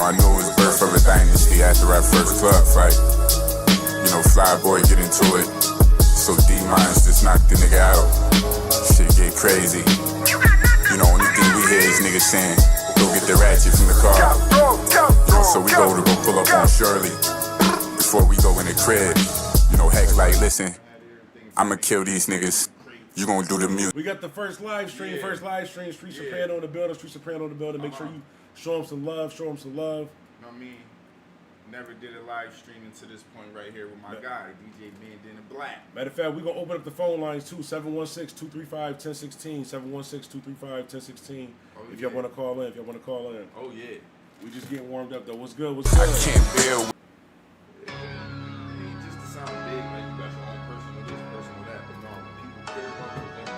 know, I knew it was birth of a dynasty after our first club fight. You know, fly boy get into it. So D-Mines just knocked the nigga out. Shit get crazy. You know, only thing we hear is niggas saying, go get the ratchet from the car. You know, so we go pull up on Shirley before we go in the crib. You know, heck, like, listen, I'ma kill these niggas. You gonna do the music. We got the first live stream. Street Soprano in the building. Make sure you show them some love. You know what I mean? Never did a live stream until this point right here with my guy, DJ Bandana Black. Matter of fact, we're going to open up the phone lines too, 716-235-1016, 716-235-1016, if y'all want to call in, Oh, yeah. We just getting warmed up, though. What's good? I can't bear. Just to sound big, like you got your own personal this, personal that, but no, people care about your thing.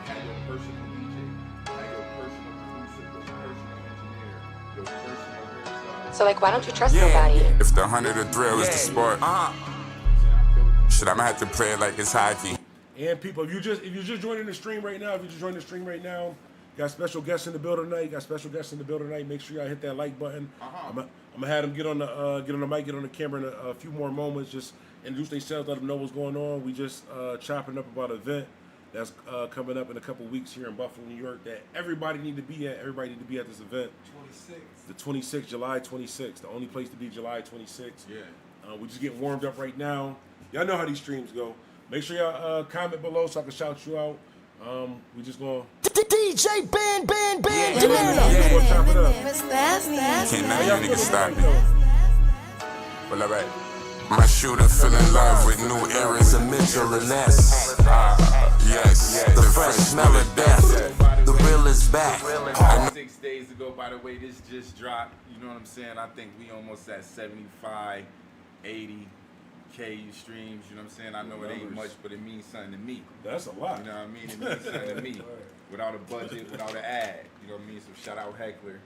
Have your personal DJ, have your personal producer, your personal engineer, your personal hairstyle. So, like, why don't you trust nobody? If the 100 of thrill is the sport, shit, I'ma have to play it like it's hockey. And people, if you just joining the stream right now, got special guests in the building tonight. Make sure y'all hit that like button. I'm gonna have them get on the mic, get on the camera in a few more moments. Just introduce themselves, let them know what's going on. We just chopping up about an event that's coming up in a couple weeks here in Buffalo, New York, that everybody need to be at. Everybody need to be at this event. The 26th, July 26th. The only place to be, July 26th. Yeah. We just getting warmed up right now. Y'all know how these streams go. Make sure y'all comment below so I can shout you out. We just gonna DJ Bandana. We're gonna chop it up. Can't none of you niggas stop me. Well, alright. My shooter fell in love with new eras of Mitchell and Ness. Yes, The fresh smell of death. The real is back. 6 days ago, by the way, this just dropped. You know what I'm saying? I think we almost at 75, 80K streams. You know what I'm saying? I know it ain't much, but it means something to me. That's a lot. You know what I mean? It means something to me. Without a budget, without an ad. You know what I mean? So shout out Heckler.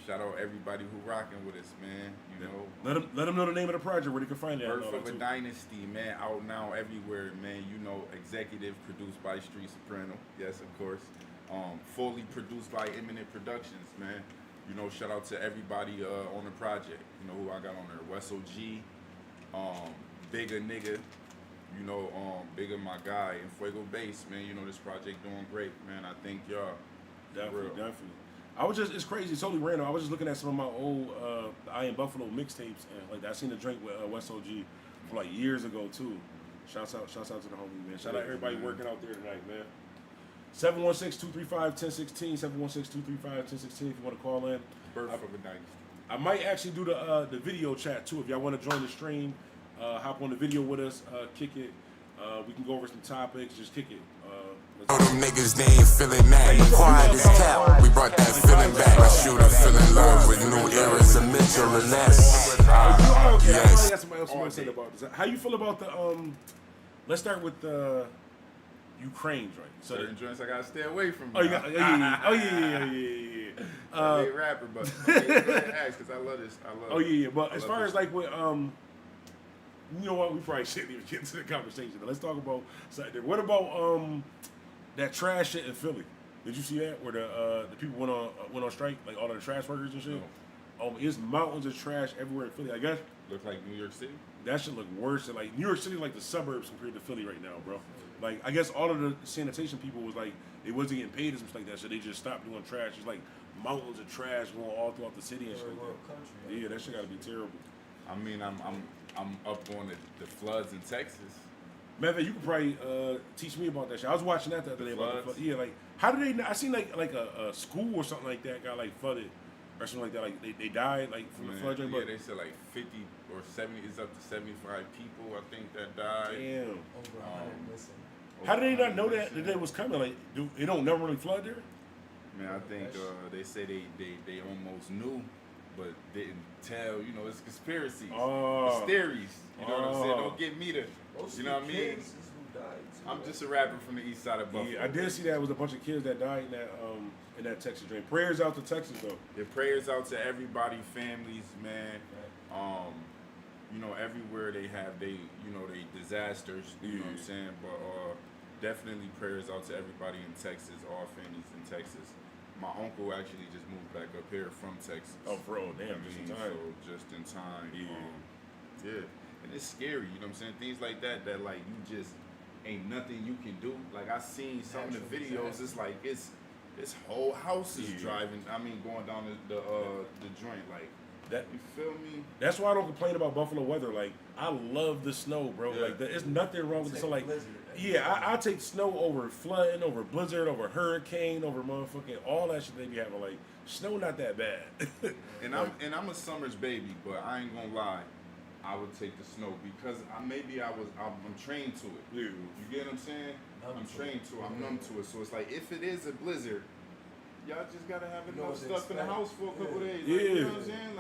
Shout out everybody who rocking with us, man. You know. Let them know the name of the project where they can find it. Birth of a Dynasty, man. Out now everywhere, man. You know, executive produced by Street Soprano. Yes, of course. Fully produced by Imminent Productions, man. You know, shout out to everybody on the project. You know who I got on there. Westle G, Bigger Nigga, you know, Bigger my guy, and Fuego Bass, man. You know, this project doing great, man. I think y'all. Definitely. It's crazy, it's totally random. I was just looking at some of my old IAmBuffalo mixtapes, and like I seen the drink with Westle G from like years ago too. Shouts out to the homie, man. Shout out everybody working out there tonight, man. 716-235-1016, 716-235-1016 if you want to call in. Birth of a Dynasty. I might actually do the video chat too. If y'all want to join the stream, hop on the video with us, kick it. We can go over some topics, just kick it. All them niggas, they ain't feeling that. Quiet as kept. We brought that feeling back. My shooter fell in love with new eras of Mitchell and Ness. yes. I got somebody else who might say about this. How you feel about the let's start with the Ukraine joint. So Certain joints I gotta stay away from. yeah. I'm a big rapper, but ask because I love this. But as far as like with you know what, we probably shouldn't even get into the conversation. But let's talk about something. What about that trash shit in Philly? Did you see that where the people went on strike, like all of the trash workers and shit? No. It's mountains of trash everywhere in Philly. I guess Look like New York City. that should look worse than like New York City, like the suburbs compared to Philly right now, bro. Like I guess all of the sanitation people was like they wasn't getting paid as much like that, so they just stopped doing trash. It's like mountains of trash going all throughout the city and shit. Yeah, that shit gotta be terrible. I mean, I'm up on the floods in Texas. Matter you could probably teach me about that shit. I was watching that the other day about the flood. Yeah, like how did they? I seen like a school or something like that got like flooded or something like that. Like they died like from the flood. Yeah, but they said like 50 or 70. It's up to 75 people I think that died. damn. Over 100 missing. How did they not know that it was coming? Like it don't never really flood there. Man, I think they say they almost knew, but didn't tell. You know, it's conspiracies, it's theories. You know what I'm saying? Don't get me to. You know what I mean? I'm just a rapper from the east side of Buffalo. Yeah, I did see that. It was a bunch of kids that died in that Texas drain. Prayers out to Texas though. Yeah, prayers out to everybody, families, man. You know, everywhere they disasters. You know what I'm saying? But definitely prayers out to everybody in Texas, all families in Texas. my uncle actually just moved back up here from Texas. Oh, bro, damn, I just mean, in time. So just in time. Yeah. Yeah. And it's scary, you know what I'm saying? Things like that like you just ain't nothing you can do. Like I seen some of the videos, it's like it's whole houses driving. I mean, going down the joint like that. You feel me? That's why I don't complain about Buffalo weather. Like I love the snow, bro. Yeah. Like there's nothing wrong with it. So like, blizzard. I take snow over flooding, over blizzard, over hurricane, over motherfucking all that shit they be having. Like snow not that bad. And I'm a summer's baby, but I ain't gonna lie. I would take the snow because I'm trained to it. Yeah. You get what I'm saying? I'm trained to it. I'm numb to it. So it's like if it is a blizzard, y'all just gotta have enough stuff in the house for a couple days. Like, Yeah. You know what I'm saying?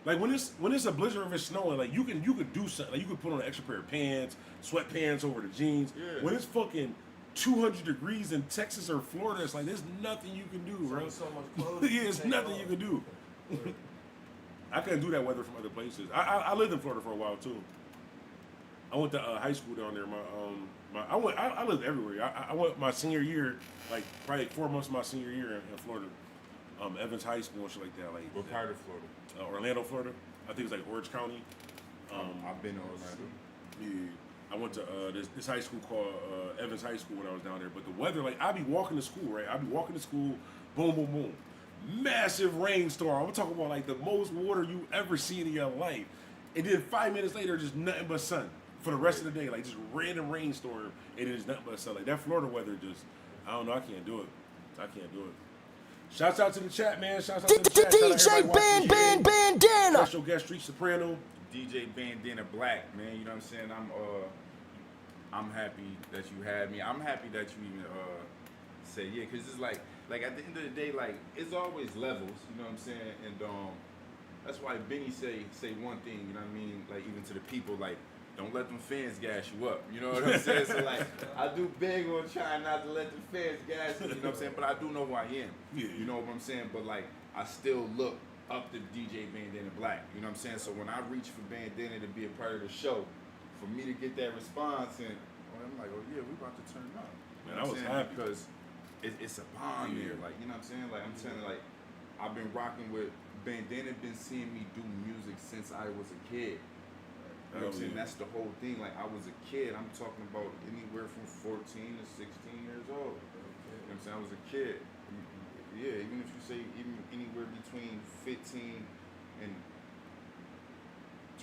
Like when it's a blizzard or it's snowing, like you could do something. Like you could put on an extra pair of pants, sweatpants over the jeans. Yeah. When it's fucking 200 degrees in Texas or Florida, it's like there's nothing you can do, bro. So much clothes. Yeah, it's nothing you can do. I couldn't do that weather from other places. I lived in Florida for a while too. I went to high school down there. I lived everywhere. I went my senior year, like probably 4 months of my senior year in Florida. Evans High School and shit like that. Like What part of Florida? Orlando, Florida. I think it's like Orange County. I've been to Orlando. Yeah. I went to this high school called Evans High School when I was down there. But the weather, like I'd be walking to school, right? I'd be walking to school, boom, boom, boom. Massive rainstorm. I'm talking about like the most water you ever seen in your life. And then 5 minutes later, just nothing but sun for the rest of the day. Like just random rainstorm and it's nothing but sun. Like that Florida weather just, I don't know, I can't do it. I can't do it. Shouts out to the chat, man. Shouts out to the chat. DJ Bandana. Special guest Street Soprano. DJ Bandana Black, man. You know what I'm saying? I'm happy that you had me. I'm happy that you even said yeah, because it's like at the end of the day, like it's always levels. You know what I'm saying? And that's why Benny say one thing. You know what I mean? Like even to the people, like don't let them fans gas you up. You know what I'm saying? So like I do big on trying not to let the fans gas me. You know what I'm saying? But I do know who I am. Yeah. You know what I'm saying? But like I still look up to DJ Bandana Black. You know what I'm saying? So when I reach for Bandana to be a part of the show, for me to get that response and I'm like, oh yeah, we about to turn up. You know Man, I what was I'm saying? happy. Because it's a bond there. Like, you know what I'm saying? Like I'm telling you, like I've been rocking with Bandana, been seeing me do music since I was a kid. You know what I'm saying? That's the whole thing. Like I was a kid. I'm talking about anywhere from 14 to 16 years old. You know what I'm saying? I was a kid. Yeah, even if you say even anywhere between 15 and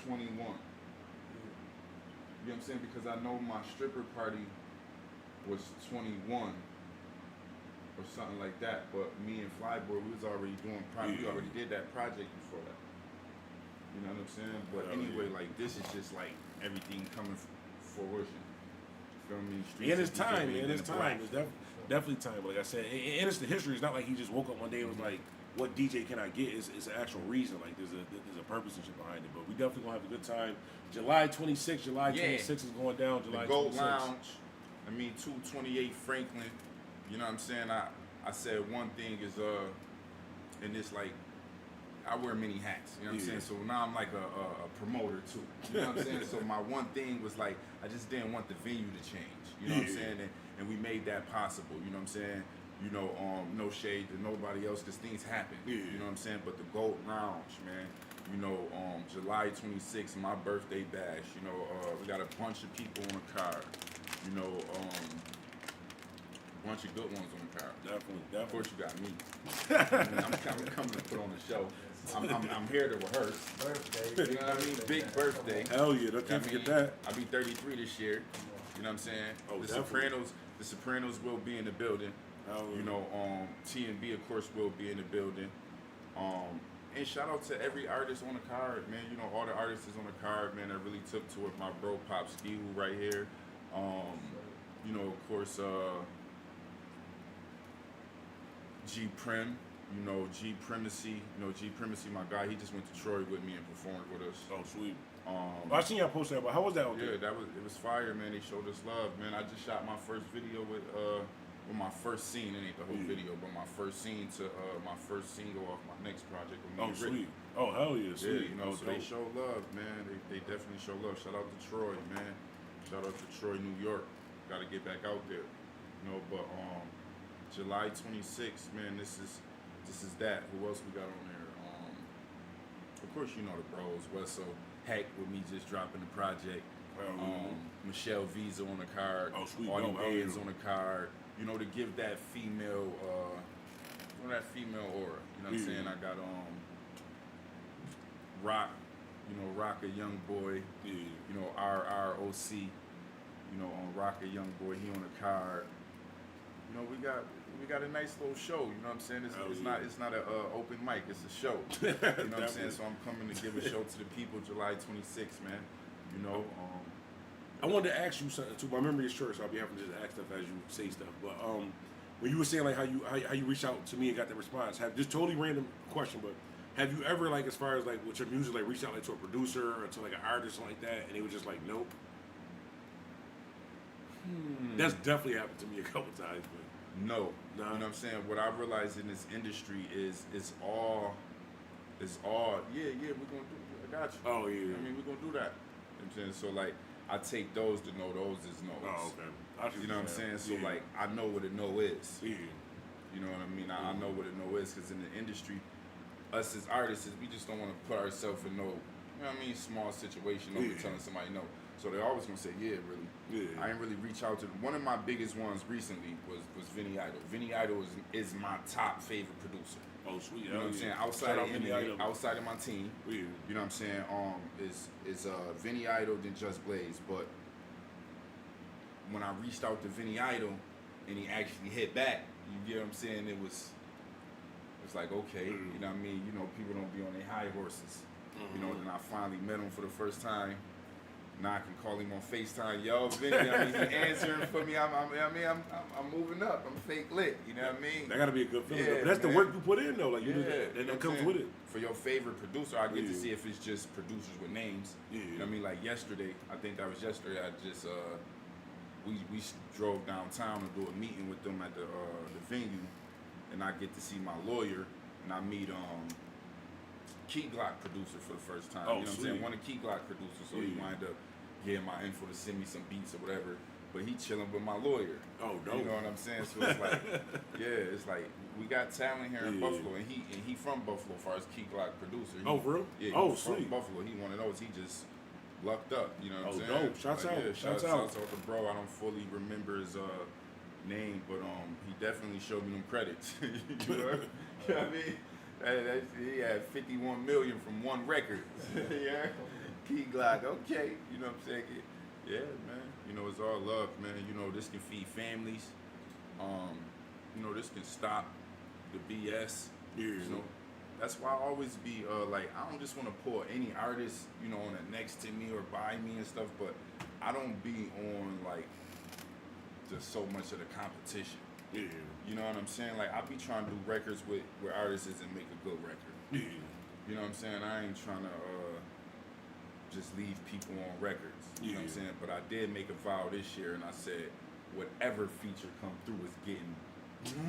21. You know what I'm saying? Because I know my stripper party was 21 or something like that. But me and Flyboy, we was already doing we already did that project before that. You know what I'm saying? But anyway, like this is just like everything coming fruition. You feel me? And it's time, man. It's time. It's definitely time. Like I said, and it's the history. It's not like he just woke up one day and was like, "What DJ can I get?" It's an actual reason. Like there's a purpose and shit behind it. But we definitely gonna have a good time. July 26th is going down. July the Gold 26th. Lounge. I mean 228 Franklin. You know what I'm saying? I said one thing is and it's like I wear many hats. You know what I'm saying? So now I'm like a promoter too. You know what I'm saying? So my one thing was like I just didn't want the venue to change. You know what I'm saying? And we made that possible. You know what I'm saying? You know, no shade to nobody else because things happen. You know what I'm saying? But the Gold Lounge, man. You know, July 26th, my birthday bash. You know, we got a bunch of people on the card. You know, a bunch of good ones on the card. Definitely. Of course, you got me. I'm coming to put on the show. I'm here to rehearse. Birthday. You know what I mean? Big birthday. Hell yeah! Don't forget that. I'll be 33 this year. You know what I'm saying? Oh, the definitely. Sopranos will be in the building. You know, T&B of course will be in the building. And shout out to every artist on the card, man. You know, all the artists on the card, man, that really took to it. My bro Pop Ski right here. You know, of course, G Prim. You know, G Primacy. You know, G Primacy, my guy. He just went to Troy with me and performed with us. Oh, sweet. I seen y'all post that, but how was that? Yeah, it was fire, man. They showed us love, man. I just shot my first video with my first scene. It ain't the whole video, but my first scene to my first single off my next project with me. Oh, sweet. Oh, hell yeah, Yeah, sweet. you know, so they show love, man. They definitely show love. Shout out to Troy, man. Shout out to Troy, New York. Got to get back out there, you know. But July 26th, man. This is this is that. Who else we got on there? Of course, you know the bros. Wesso, Heck with me just dropping the project. Michelle Visa on the card. Oh, sweet. All the Oh, bands yeah. on the card. You know, to give that female, aura. You know what I'm saying? I got Rock. You know, Rock a Young Boy. Yeah. You know, RROC. You know, on Rock a Young Boy, he on the card. You know, we got a nice little show. You know what I'm saying? It's not a open mic. It's a show. You know what I'm saying? So I'm coming to give a show to the people July 26th, man. You know. I wanted to ask you something too. My memory is short, so I'll be having to just ask stuff as you say stuff. But when you were saying like how you reached out to me and got the response, just totally random question, but have you ever like as far as like with your music like reached out like to a producer or to like an artist or like that, and they was just like nope? That's definitely happened to me a couple times. But No. Nah. You know what I'm saying? What I realize in this industry is it's all we're gonna do I got you. Oh yeah. I mean we're gonna do that. You know what I'm saying? So like I take those to know those is no's. Oh okay. You know what I'm saying? So yeah. like I know what a no is. Yeah. You know what I mean? I know what a no is because in the industry, us as artists, we just don't want to put ourselves in no, you know what I mean, small situation over telling somebody no. So they're always gonna say, yeah, really. Yeah. I ain't really reach out to them. One of my biggest ones recently was Vinny Idol. Vinny Idol is my top favorite producer. Oh sweet. You know what I'm saying? Shout out Vinny Idol. Outside of my team. Yeah. You know what I'm saying? Is Vinny Idol then Just Blaze. But when I reached out to Vinny Idol and he actually hit back, you get what I'm saying? It was like, okay, you know what I mean? You know, people don't be on their high horses. You know, then I finally met him for the first time. Now I can call him on FaceTime. Yo, Vinny, I mean, he answering for me. I'm moving up. I'm fake lit. You know what I mean? That gotta be a good feeling. Yeah, but that's man. the work you put in though. Like you Yeah, do that, and that comes with it. For your favorite producer, I get to see if it's just producers with names. Yeah. You know what I mean? Like yesterday, I think that was yesterday. I just we drove downtown to do a meeting with them at the venue, and I get to see my lawyer, and I meet Key Glock producer for the first time. Oh, you know what I'm saying? One of Key Glock producers, so he wind up getting my info to send me some beats or whatever. But he chilling with my lawyer. Oh, no. You know what I'm saying? So it's like, yeah, it's like we got talent here in Buffalo, and he from Buffalo as far as Key Glock producer. Oh, for real? Yeah, Oh, he's from sweet. Buffalo. He one of those. He just lucked up. You know what I'm saying? Oh, dope. Shouts out. Yeah, Shouts shouts out. out to bro. I don't fully remember his name, but he definitely showed me them credits. You know what I mean? He had 51 million from one record. Yeah, Key Glock. Okay, you know what I'm saying? Yeah, man. You know, it's all love, man. You know, this can feed families. You know, this can stop the BS. Yeah. You know, that's why I always be like, I don't just want to pull any artist, you know, on the next to me or by me and stuff, but I don't be on like just so much of the competition. Yeah. You know what I'm saying? Like I be trying to do records with artists and make a good record. Yeah. You know what I'm saying? I ain't trying to just leave people on records. You know what I'm saying? But I did make a vow this year, and I said, whatever feature come through is getting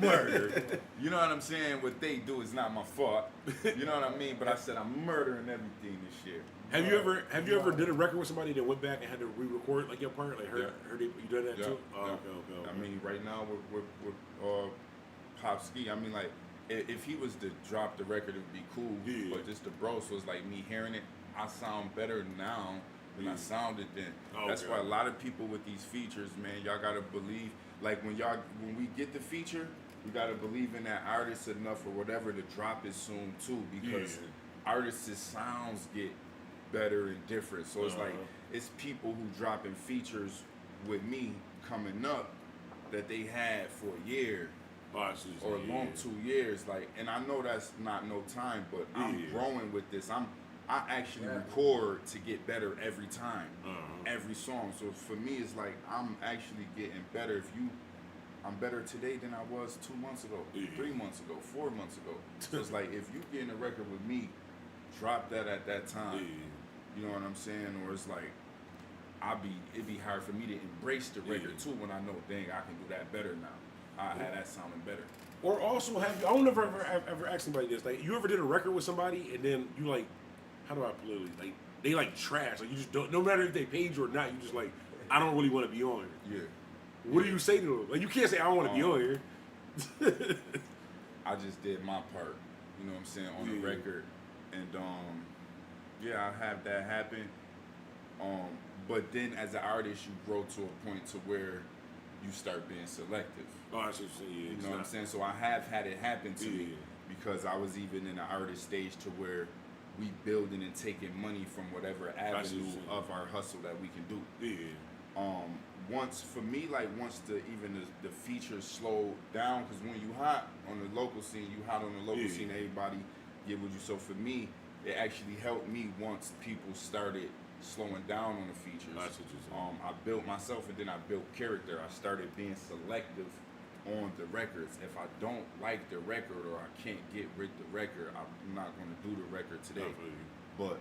murdered. You know what I'm saying? What they do is not my fault. You know what I mean? But I said I'm murdering everything this year. Have you ever did a record with somebody that went back and had to re-record like your part? Like heard you done that too? Oh, okay. I mean, right now with Pop Ski, I mean, like if he was to drop the record, it would be cool. Yeah. But just the bro, so it's like me hearing it, I sound better now than I sounded then. Oh, That's okay. why a lot of people with these features, man, y'all gotta believe. Like when we get the feature, we gotta believe in that artist enough or whatever to drop it soon too, because artists' sounds get better and different. So it's like it's people who dropping features with me coming up that they had for a year or a long 2 years. Like, and I know that's not no time, but I'm growing with this. I actually record to get better every time, every song. So for me, it's like I'm actually getting better. I'm better today than I was 2 months ago, 3 months ago, 4 months ago. So it's like if you getting a record with me, drop that at that time. You know what I'm saying? Or it's like it'd be hard for me to embrace the record too when I know, dang, I can do that better now. I had that sounding better. Or also I don't know if I ever asked anybody this. Like, you ever did a record with somebody and then you like, how do I put it? Like, they like trash. Like, you just don't. No matter if they paid you or not, you just like, I don't really want to be on here. Yeah. What do you say to them? Like, you can't say I don't want to be on here. I just did my part, you know what I'm saying, on the record. And yeah, I have that happen. But then as an artist, you grow to a point to where you start being selective. Oh, I see what you're saying. Yeah, You know what I'm saying? So I have had it happen to me because I was even in the artist stage to where we building and taking money from whatever avenue of our hustle that we can do. Yeah. Once for me, like once the features slow down, because when you hot on the local scene, scene, everybody get with you. So for me, it actually helped me once people started slowing down on the features. That's what you're saying. I built myself and then I built character. I started being selective on the records. If I don't like the record or I can't get rid of the record, I'm not going to do the record today. But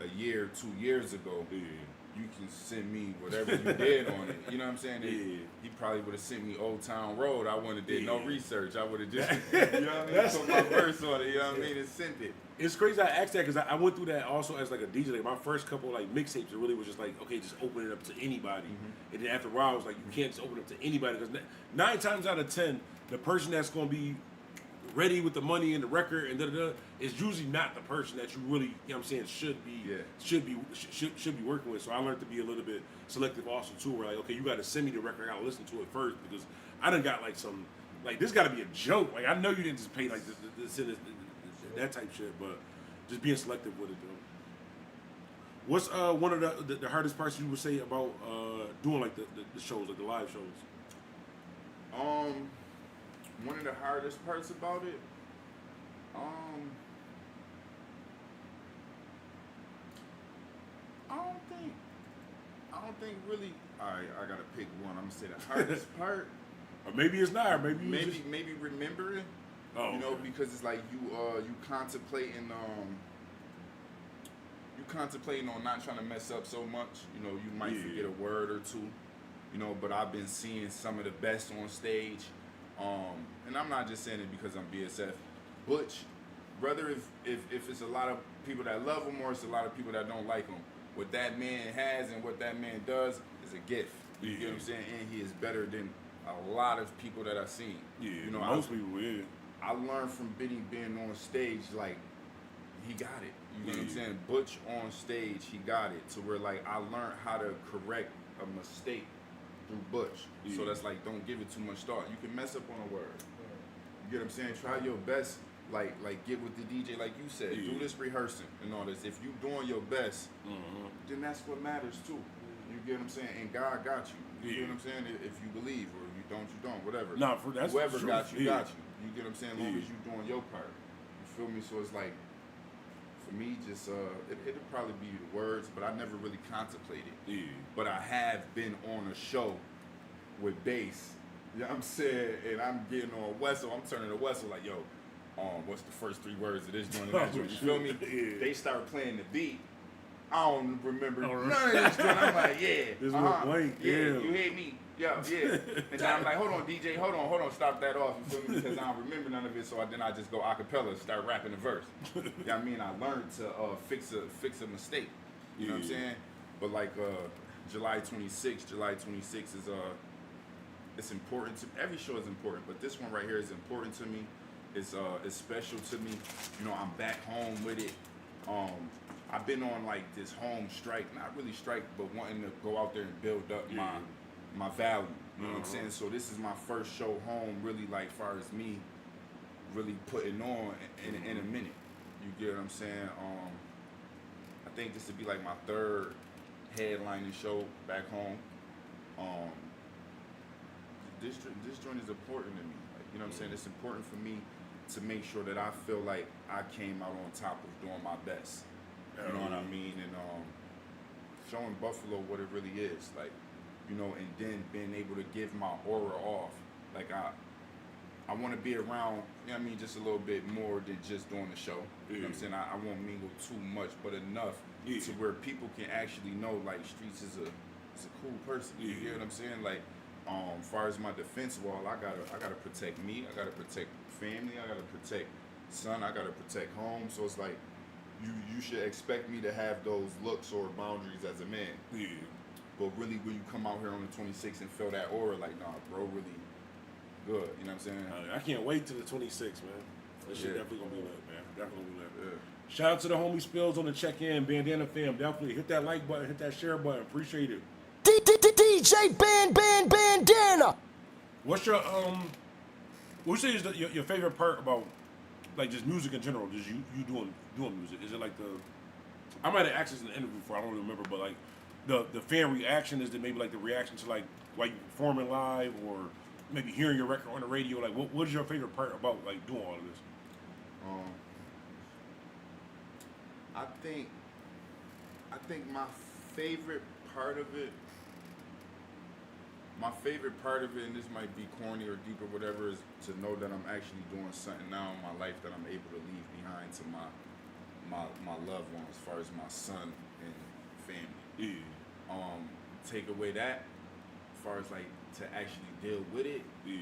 a year, 2 years ago, you can send me whatever you did on it. You know what I'm saying? He probably would have sent me Old Town Road. I wouldn't have did no research. I would have just, you know what I mean, put my verse on it, you know what I mean, and sent it. It's crazy I asked that because I went through that also as like a DJ. Like my first couple like mixtapes, it really was just like, okay, just open it up to anybody. And then after a while, I was like, you can't just open it up to anybody because 9 times out of 10, the person that's going to be ready with the money and the record and is usually not the person that you really, you know what I'm saying, should be working with. So I learned to be a little bit selective also too. Where like, okay, you got to send me the record, I got to listen to it first because I done got like some, like this got to be a joke. Like I know you didn't just pay like this that type shit, but just being selective with it though. What's one of the hardest parts you would say about doing like the shows, like the live shows? One of the hardest parts about it, I don't think really. All right, I gotta pick one. I'm gonna say the hardest part, or maybe it's not. Or maybe remembering. Oh, you know, because it's like you contemplating on not trying to mess up so much. You know, you might forget a word or two. You know, but I've been seeing some of the best on stage. And I'm not just saying it because I'm BSF. Butch, whether if it's a lot of people that love him or it's a lot of people that don't like him, what that man has and what that man does is a gift. You get what I'm saying? And he is better than a lot of people that I've seen. Yeah, you know, most people, I learned from being on stage, like, he got it. You know what I'm saying? Butch on stage, he got it. To where, like, I learned how to correct a mistake through Butch. So that's like, don't give it too much thought. You can mess up on a word. You get what I'm saying? Try your best, like get with the DJ, like you said. Do this rehearsing and all this. If you doing your best, then that's what matters too. You get what I'm saying? And God got you. You get what I'm saying? If you believe, or if you don't, whatever. Nah, that's whoever true. got you, got you. You get what I'm saying? As long as you doing your part. You feel me? So it's like, for me, just it'll probably be the words, but I never really contemplated. But I have been on a show with bass. You know what I'm saying? And I'm getting on Wessel. I'm turning to Wessel like, yo, what's the first 3 words of this joint? You feel me? They start playing the beat. I don't remember none of this joint. I'm like, This was blank. You hit me. Yeah. And then I'm like, hold on, DJ, hold on, stop that off. You feel me? Because I don't remember none of it. So then I just go acapella, start rapping the verse. You know what I mean? I learned to fix a mistake. You know what I'm saying? But like July 26th is it's important to every show is important, but this one right here is important to me. It's special to me. You know, I'm back home with it. I've been on like this home strike, not really strike, but wanting to go out there and build up my value. You know what I'm saying? So this is my first show home, really, like far as me really putting on in a minute. You get what I'm saying? I think this would be like my 3rd headlining show back home. This joint is important to me. Like, you know what I'm saying? It's important for me to make sure that I feel like I came out on top of doing my best. You know what I mean? And showing Buffalo what it really is. Like, you know, and then being able to give my aura off. Like, I want to be around, you know what I mean, just a little bit more than just doing the show. You know what I'm saying? I won't mingle too much, but enough to where people can actually know, like, Streets is a cool person. You get what I'm saying? Like, as far as my defense wall, I gotta protect me. I gotta protect family. I gotta protect son. I gotta protect home. So it's like, you should expect me to have those looks or boundaries as a man. But really, when you come out here on the 26th and feel that aura, like, nah, bro, really good. You know what I'm saying? I can't wait till the 26th, man. This shit Yeah. definitely gonna be lit, man. Definitely gonna be lit. Yeah. Shout out to the homie Spills on the check-in, Bandana fam. Definitely hit that like button, hit that share button. Appreciate it. DJ Bandana. What's your what would you say is your favorite part about like just music in general? Just you doing music? Is it like I might have asked this in the interview before, I don't remember, but like the fan reaction, is it maybe like the reaction to like while you performing live, or maybe hearing your record on the radio? Like what is your favorite part about like doing all of this? I think my favorite part of it, and this might be corny or deep or whatever, is to know that I'm actually doing something now in my life that I'm able to leave behind to my loved ones, as far as my son and family. Yeah. Take away that, as far as like to actually deal with it. Yeah.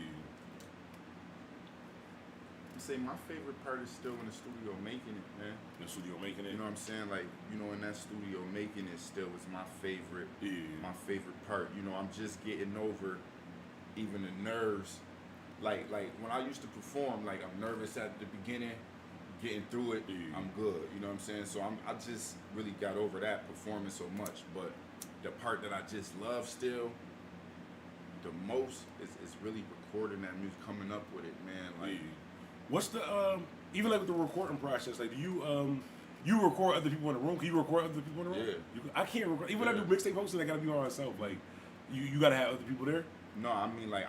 I say my favorite part is still in the studio making it, man. The studio making it. You know what I'm saying? Like, you know, in that studio making it still is my favorite. Yeah. My favorite part. You know, I'm just getting over even the nerves. Like when I used to perform, like I'm nervous at the beginning, getting through it, Yeah. I'm good. You know what I'm saying? So I just really got over that performing so much. But the part that I just love still the most is really recording that music, coming up with it, man. Like. Yeah. What's the even like with the recording process? Like, do you record other people in the room? Can you record other people in the room? Yeah. I can't record. Even when I do mixtape hosting, I gotta be by myself. Like, you gotta have other people there. No, I mean like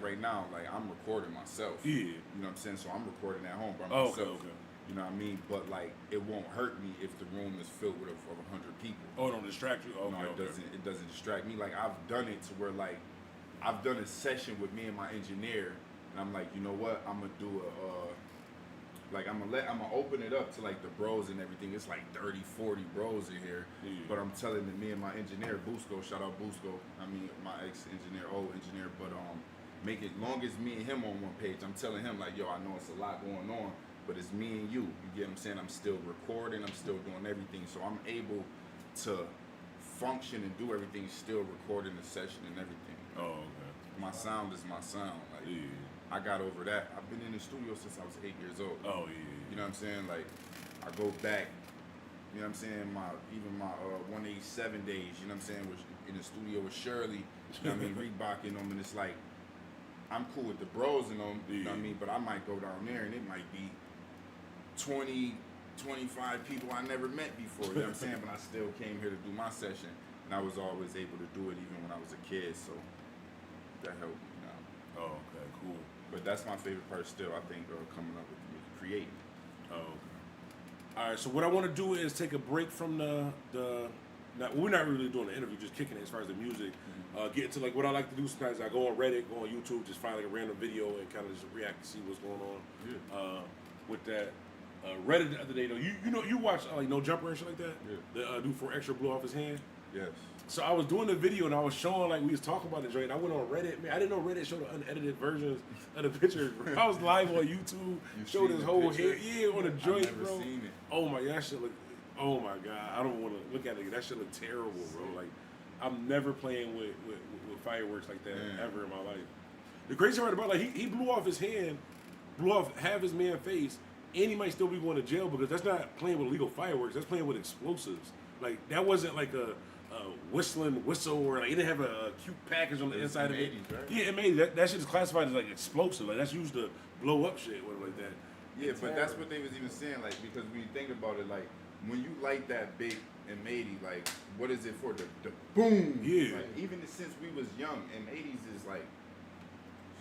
right now, like I'm recording myself. Yeah. You know what I'm saying? So I'm recording at home by myself. Okay. You know what I mean? But like it won't hurt me if the room is filled with 100 people. Oh, it don't distract you. Okay, No, it okay. doesn't. It doesn't distract me. Like I've done it to where like I've done a session with me and my engineer. And I'm like, you know what? I'm gonna do I'm gonna open it up to like the bros and everything. It's like 30, 40 bros in here. Yeah. But I'm telling me and my engineer, Busco, shout out Busco. I mean, my ex-engineer, old engineer. But make it long as me and him on one page. I'm telling him like, yo, I know it's a lot going on, but it's me and you. You get what I'm saying? I'm still recording. I'm still doing everything. So I'm able to function and do everything, still recording the session and everything. Oh, okay. My sound is my sound. Like, Yeah. I got over that. I've been in the studio since I was 8 years old. Oh, yeah. You know what I'm saying? Like, I go back, you know what I'm saying, my 187 days, you know what I'm saying, was in the studio with Shirley, you know what I mean, Reeboking them, and it's like, I'm cool with the bros and them, you know what I mean, but I might go down there and it might be 20, 25 people I never met before, you know what I'm saying, but I still came here to do my session, and I was always able to do it even when I was a kid, so that helped me now. Oh, okay, cool. But that's my favorite part still, I think, coming up with the music, creating. Oh, okay. All right, so what I want to do is take a break from we're not really doing the interview, just kicking it as far as the music. Get into like what I like to do sometimes. I go on Reddit, go on YouTube, just find like a random video and kind of just react to see what's going on. Yeah. With that, Reddit the other day though, you watch like No Jumper and shit like that. Yeah. The dude for Extra blew off his hand. Yes. So I was doing the video and I was showing like we was talking about the joint. I went on Reddit, man. I didn't know Reddit showed the unedited versions of the pictures. Bro. I was live on YouTube, showed his whole head, on the joint, I've never bro. seen it. Oh my, that shit look. Oh my god, I don't want to look at it. That shit look terrible, bro. Like I'm never playing with fireworks like that ever in my life. The crazy part about he blew off his hand, blew off half his man's face, and he might still be going to jail because that's not playing with illegal fireworks. That's playing with explosives. Like that wasn't like a whistling whistle or like it didn't have a cute package on the inside of it. 80s, right? Yeah, it made that shit is classified as like explosive. Like that's used to blow up shit, whatever like that. Yeah, but that's what they was even saying, like, because when you think about it, like, when you light that big M80, like, what is it for? The boom! Yeah. Like, even since we was young, M80s is like,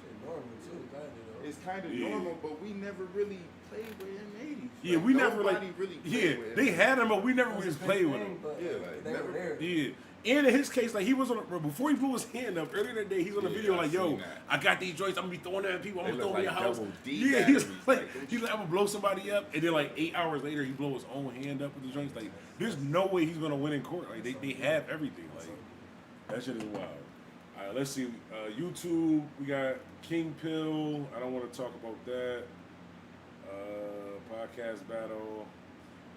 Shit, normal too, kind of though. it's kind of normal, but we never really played with M80s. Yeah, like, we never like. nobody really played with They M80s. had them, but we never That's just a big played with thing, them. but, Yeah, like, they never- were there. Yeah. And in his case, like he was before he blew his hand up earlier that day, he's on the Yeah, video I like, "Yo, seen that. I got these joints. I'm gonna be throwing them at people. I'm They gonna throw look them in your like house." double D Yeah, he's batteries, like, like, I'm gonna blow somebody up, and then like 8 hours later, he blow his own hand up with the joints. Like, there's no way he's gonna win in court. Like they have everything. Like that shit is wild. All right, let's see. YouTube, we got King Pill. I don't want to talk about that. Podcast battle.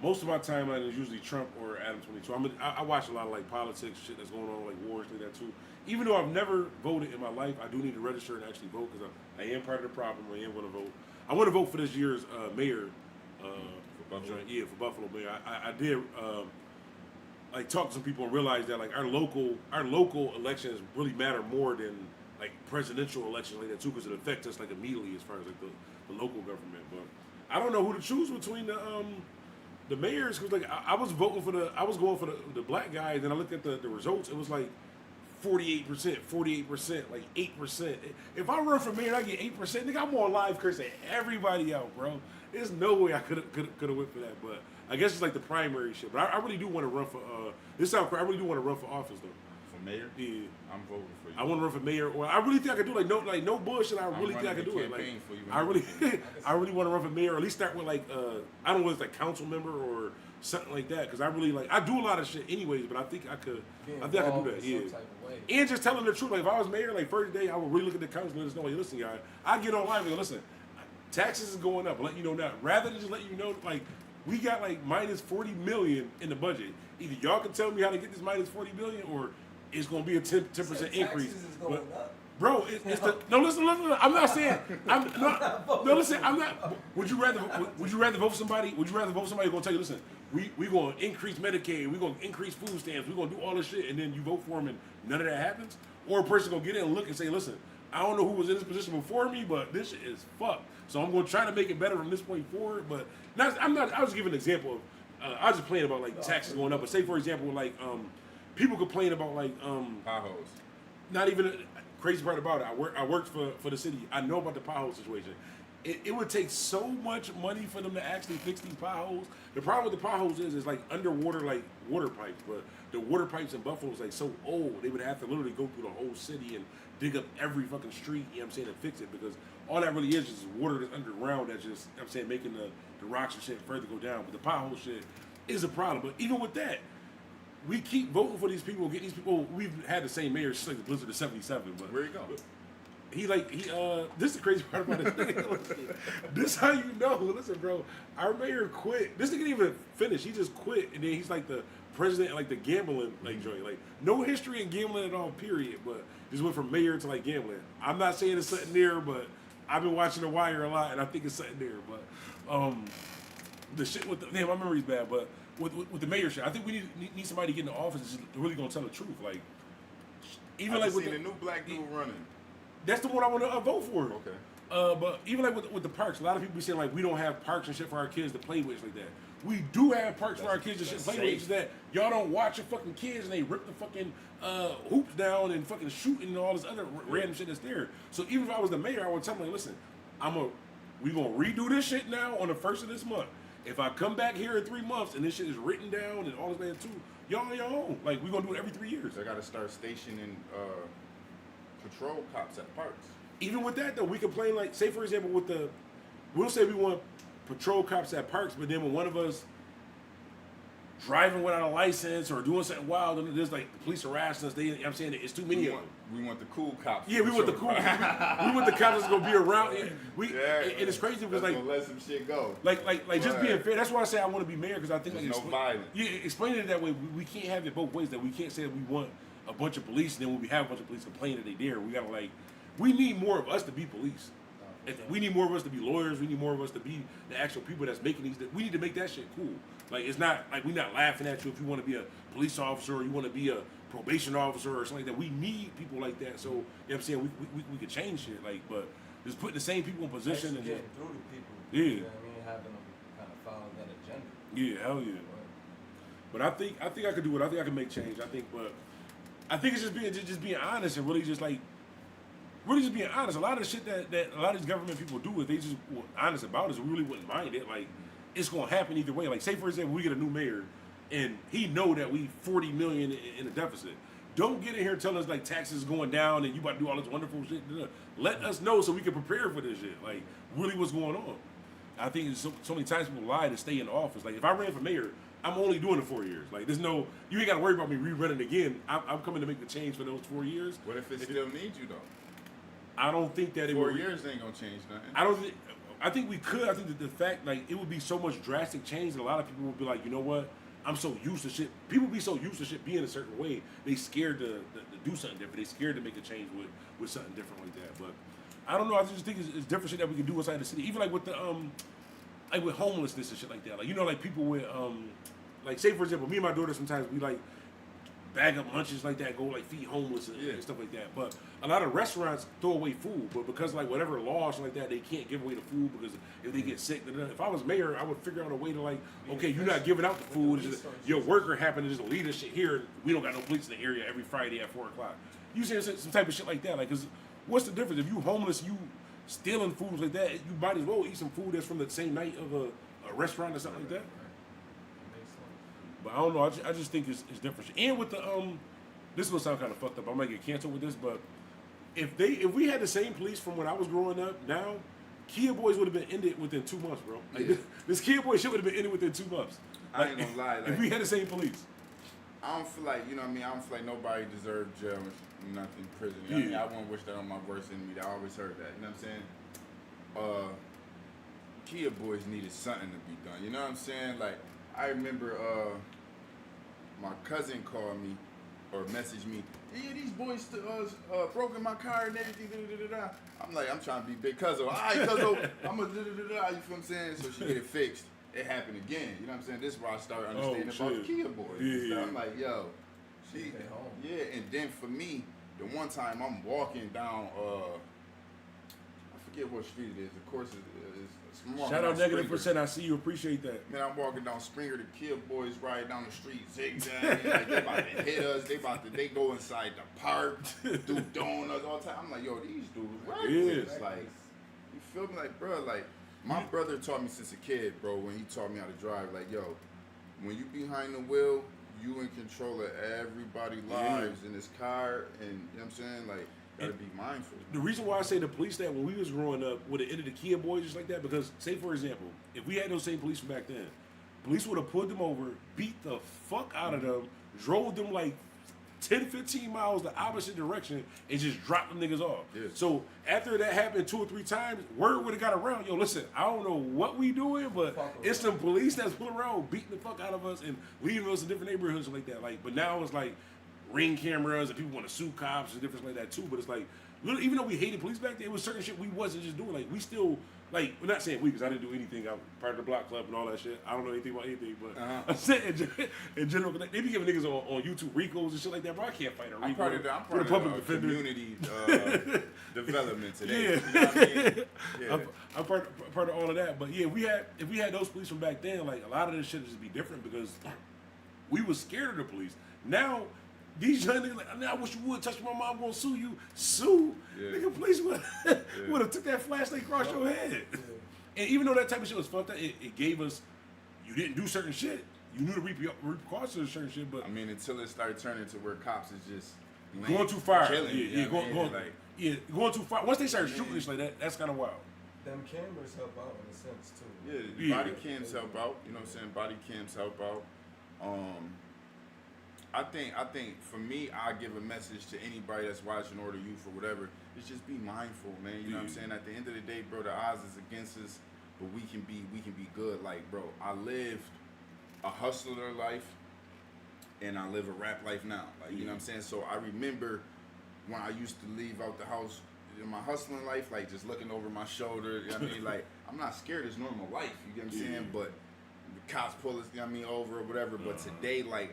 most of my timeline is usually Trump or Adam 22. I watch a lot of like politics shit that's going on, like wars like that too. Even though I've never voted in my life, I do need to register and actually vote because I am part of the problem. I am going to vote. I want to vote for this year's mayor. For Buffalo? Yeah, for Buffalo mayor. I did like talk to some people and realize that like our local elections really matter more than like presidential elections like that too, because it affects us like immediately as far as like the local government. But I don't know who to choose between the mayors, because like I was going for the black guys, and I looked at the results. It was like 48%, like 8%. If I run for mayor and I get 8%, nigga, I'm on live cursing everybody out, bro. There's no way I could have went for that. But I guess it's like the primary shit. But I really do want to run for this sounds crazy. I really do want to run for office though. For mayor? Yeah. I'm voting for you. I want to run for mayor, or I really think I could do no bullshit. I really think I could do it. Like I really want to run for mayor, or at least start with like I don't know, it's like council member or something like that. Because I really like I do a lot of shit anyways, but I think I could do that. Yeah. And just telling the truth. Like if I was mayor, like first day, I would really look at the council and let us know, hey, listen, guys, I get online and go, listen, taxes is going up. I'll let you know now. Rather than just let you know, like we got like minus 40 million in the budget. Either y'all can tell me how to get this minus 40 million, or it's going to be a 10% increase. Taxes is going up. Bro, it's the no. Listen. I'm not saying. Listen. I'm not. Would you rather vote for somebody? Would you rather vote for somebody who's gonna tell you, listen, we gonna increase Medicaid, we gonna increase food stamps, we gonna do all this shit, and then you vote for them and none of that happens? Or a person gonna get in and look and say, listen, I don't know who was in this position before me, but this shit is fucked. So I'm gonna try to make it better from this point forward. But I'm not. I was giving an example of. I was just playing about like taxes going up. But say for example, like people complain about like potholes. Not even. Crazy part about it, I worked for the city. I know about the pothole situation. It would take so much money for them to actually fix these potholes. The problem with the potholes is like underwater like water pipes, but the water pipes in Buffalo is like so old, they would have to literally go through the whole city and dig up every fucking street, you know what I'm saying, and fix it, because all that really is water that's underground that's just, you know what I'm saying, making the rocks and shit further go down. But the pothole shit is a problem. But even with that, we keep voting for these people, get these people. We've had the same mayor since like the blizzard of '77. But where you go? This is the crazy part about it. This how you know. Listen, bro, our mayor quit. This nigga didn't even finish. He just quit, and then he's like the president of like the gambling like joint. Like no history in gambling at all, period. But just went from mayor to like gambling. I'm not saying it's something there, but I've been watching The Wire a lot, and I think it's something there. But the shit with my memory's bad, but. With the mayor shit, I think we need somebody to get in the office that's really gonna tell the truth. Like, even like with the new black dude running. That's the one I want to vote for. Okay. But even like with the parks, a lot of people be saying like we don't have parks and shit for our kids to play with like that. We do have parks for our kids and shit to play with. It's that y'all don't watch your fucking kids and they rip the fucking hoops down and fucking shooting and all this other random shit that's there. So even if I was the mayor, I would tell them like, listen, we gonna redo this shit now on the 1st of this month. If I come back here in 3 months and this shit is written down and all this there too, y'all on your own. Like, we're going to do it every 3 years. They got to start stationing patrol cops at parks. Even with that, though, we complain, like, say, for example, we'll say we want patrol cops at parks, but then when one of us driving without a license or doing something wild, and there's like the police harassing us, I'm saying it's too many of them. We want the cool cops. Yeah, we want the cool. we want the cops that's gonna be around. And it's crazy because like gonna let some shit go. Like just being fair. That's why I say I want to be mayor, because I think there's like no violence. Yeah, explaining it that way, we can't have it both ways. That we can't say that we want a bunch of police, and then when we have a bunch of police complaining that they dare, we gotta we need more of us to be police. We need more of us to be lawyers. We need more of us to be the actual people that's making these. We need to make that shit cool. Like, it's not like we're not laughing at you if you want to be a police officer or you want to be a probation officer or something like that. We need people like that. So, you know what I'm saying? We could change shit. Like, but just putting the same people in position and getting through to people. Yeah. You know what I mean? Having them kind of follow that agenda. Yeah, hell yeah. But I think I could do it. I think I can make change. I think it's just being honest and really just being honest. A lot of the shit that a lot of these government people do, if they just were honest about it, we really wouldn't mind it. Like, it's gonna happen either way. Like, say for example, we get a new mayor, and he know that we 40 million in a deficit. Don't get in here telling us like taxes going down and you about to do all this wonderful shit. Let us know so we can prepare for this shit. Like, really, what's going on? I think so many times people lie to stay in office. Like, if I ran for mayor, I'm only doing it 4 years. Like, there's no, you ain't got to worry about me rerunning again. I'm coming to make the change for those 4 years. What if it still needs you though? I don't think that 4 years ain't gonna change nothing. I don't think. I think we could. I think that the fact, like, it would be so much drastic change that a lot of people would be like, you know what? I'm so used to shit. People be so used to shit being a certain way, they scared to do something different. They scared to make a change with something different like that. But I don't know. I just think it's different shit that we can do inside the city. Even like with the like with homelessness and shit like that. Like, you know, like people with like, say for example, me and my daughter sometimes we like bag up lunches like that, go like feed homeless and stuff like that. But a lot of restaurants throw away food, but because like whatever laws like that, they can't give away the food because if they get sick, then if I was mayor, I would figure out a way to like, okay, you're not giving out the food. It's just, your worker happened to just leave this shit here. We don't got no police in the area every Friday at 4 o'clock. You saying some type of shit like that? Like, cause what's the difference if you homeless, you stealing food like that? You might as well eat some food that's from the same night of a restaurant or something like that. But I don't know. I just think it's different. And with the this is gonna sound kind of fucked up. I might get canceled with this, but if we had the same police from when I was growing up, now Kia Boys would have been ended within 2 months, bro. Like, this Kia Boy shit would have been ended within 2 months. Like, I ain't gonna lie. Like, if we had the same police, I don't feel like, you know what I mean? I don't feel like nobody deserved jail or nothing, prison. You know what I mean? I wouldn't wish that on my worst enemy. I always heard that. You know what I'm saying? Kia Boys needed something to be done. You know what I'm saying? Like, I remember my cousin called me or messaged me, yeah, these boys broke in my car and everything. I'm like, I'm trying to be big cuzzo. All right, cuzzo, I'm a you feel what I'm saying? So she get it fixed. It happened again. You know what I'm saying? This is where I started understanding about the Kia Boys. Yeah. I'm like, yo, and then for me, the one time I'm walking down, I forget what street it is. Of course, it's shout out -%. I see you. Appreciate that. Man, I'm walking down Springer. The Kia Boys riding down the street zigzag. Like, they about to hit us. They go inside the park, do donuts all the time. I'm like, yo, these dudes reckless. Like, you feel me? Like, bro, like, my brother taught me since a kid, bro, when he taught me how to drive, like, yo, when you behind the wheel, you in control of everybody's lives in this car, and, you know what I'm saying? Like, gotta be mindful. The reason why I say the police that when we was growing up would have ended the Kia Boys just like that, because say for example, if we had those same police from back then, police would have pulled them over, beat the fuck out of them, drove them like 10, 15 miles the opposite direction, and just dropped them niggas off. Yeah. So after that happened 2 or 3 times, word would have got around. Yo, listen, I don't know what we doing, but it's some police that's pulling around, beating the fuck out of us and leaving us in different neighborhoods like that. Like, but now it's like ring cameras and people want to sue cops and different like that too. But it's like, even though we hated police back then, it was certain shit we wasn't just doing. Like, we still, like, we're not saying we, because I didn't do anything. I'm part of the block club and all that shit. I don't know anything about anything, but I'm saying in general, they be giving niggas on YouTube Ricos and shit like that, bro. I can't fight a Rico. I'm part of the community development today. Yeah. You know what I mean? Yeah. I'm part of all of that. But yeah, if we had those police from back then, like, a lot of this shit would just be different because we was scared of the police. Now, these young niggas like, I wish you would touch my mom, I'm gonna sue you. Sue? Yeah. Nigga, police would have took that flashlight across your head. Yeah. And even though that type of shit was fucked up, it gave us, you didn't do certain shit. You knew the repercussions of certain shit, but I mean, until it started turning to where cops is just going too far. Killing, going too far. Once they started shooting this like that, that's kind of wild. Them cameras help out in a sense too. Yeah, body cams help out. You know what I'm saying? Body cams help out. I think for me, I give a message to anybody that's watching or the youth or whatever. It's just be mindful, man. You know what I'm saying? At the end of the day, bro, the odds is against us, but we can be good. Like, bro, I lived a hustler life, and I live a rap life now. Like, you know what I'm saying? So I remember when I used to leave out the house in my hustling life, like just looking over my shoulder. You know what I mean? Like, I'm not scared. It's normal life. You get what I'm saying? But the cops pull us, you know what I mean, over or whatever. But today, like.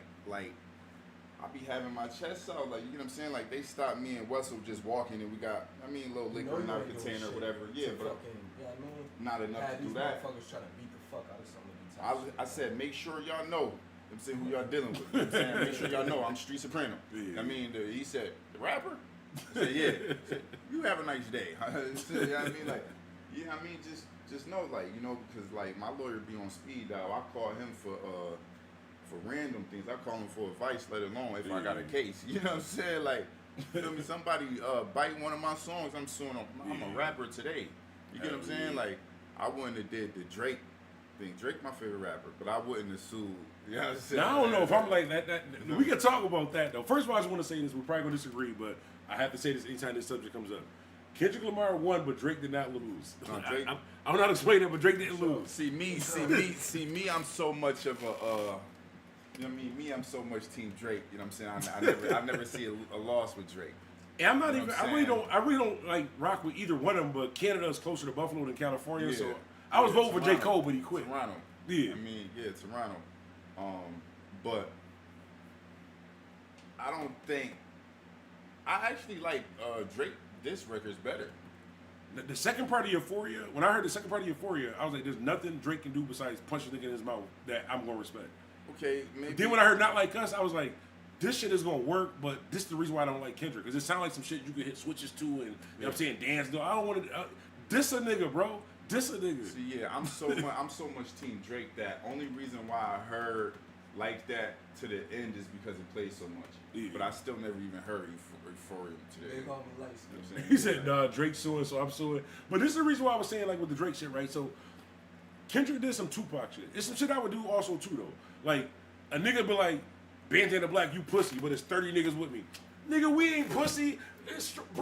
I be having my chest out, like, you know what I'm saying? Like, they stopped me and Wessel just walking, and we got, a little liquor in our container or whatever. Yeah, but not enough to do that. Motherfuckers trying to beat the fuck out of somebody. I said, make sure y'all know. I'm saying who y'all dealing with. You know what I'm saying? Make sure y'all know I'm Street Soprano. Yeah. He said, the rapper? I said, yeah. I said, you have a nice day. You know what I mean? Like, yeah, just know, like, you know, because, like, my lawyer be on speed dial. I call him for random things. I call him for advice, let alone if I got a case. You know what I'm saying? Like, you feel me? Somebody bite one of my songs, I'm suing them. I'm a rapper today. You get what I'm saying? Like, I wouldn't have did the Drake thing. Drake my favorite rapper, but I wouldn't have sued. You know what I'm saying? Now, I don't know if I'm like that. We can talk about that, though. First of all, I just want to say this. We're probably going to disagree, but I have to say this anytime this subject comes up. Kendrick Lamar won, but Drake did not lose. No, Drake- I don't know how to explain it, but Drake didn't lose. See me. I'm so much of a, you know what I mean? Me, I'm so much Team Drake. You know what I'm saying? I never see a loss with Drake. And I'm not You know even. what I'm I really don't like rock with either one of them. But Canada is closer to Buffalo than California, Yeah. so I was voting for J. Toronto. Cole, but he quit. Toronto. Yeah. I mean, yeah, Toronto. But I don't think I actually like Drake. This record's better. The second part of Euphoria, when I heard the second part of Euphoria, I was like, there's nothing Drake can do besides punch a nigga in his mouth that I'm going to respect. Okay, maybe. Then when I heard Not Like Us, I was like, this shit is going to work, but this is the reason why I don't like Kendrick. Because it sounds like some shit you could hit switches to and, you know what I'm saying, dance. No, I don't want to. This a nigga, bro. This a nigga. See, yeah, I'm so much Team Drake that only reason why I heard like that to the end is because it plays so much. Yeah. But I still never even heard Euphoria to the Big end. homie lights. You know what I'm saying? He said, nah, Drake's suing, so I'm suing. But this is the reason why I was saying, like, with the Drake shit, right? So, Kendrick did some Tupac shit. It's some shit I would do also, too, though. Like, a nigga be like, Bandana Black, you pussy, but it's 30 niggas with me. Nigga, we ain't pussy.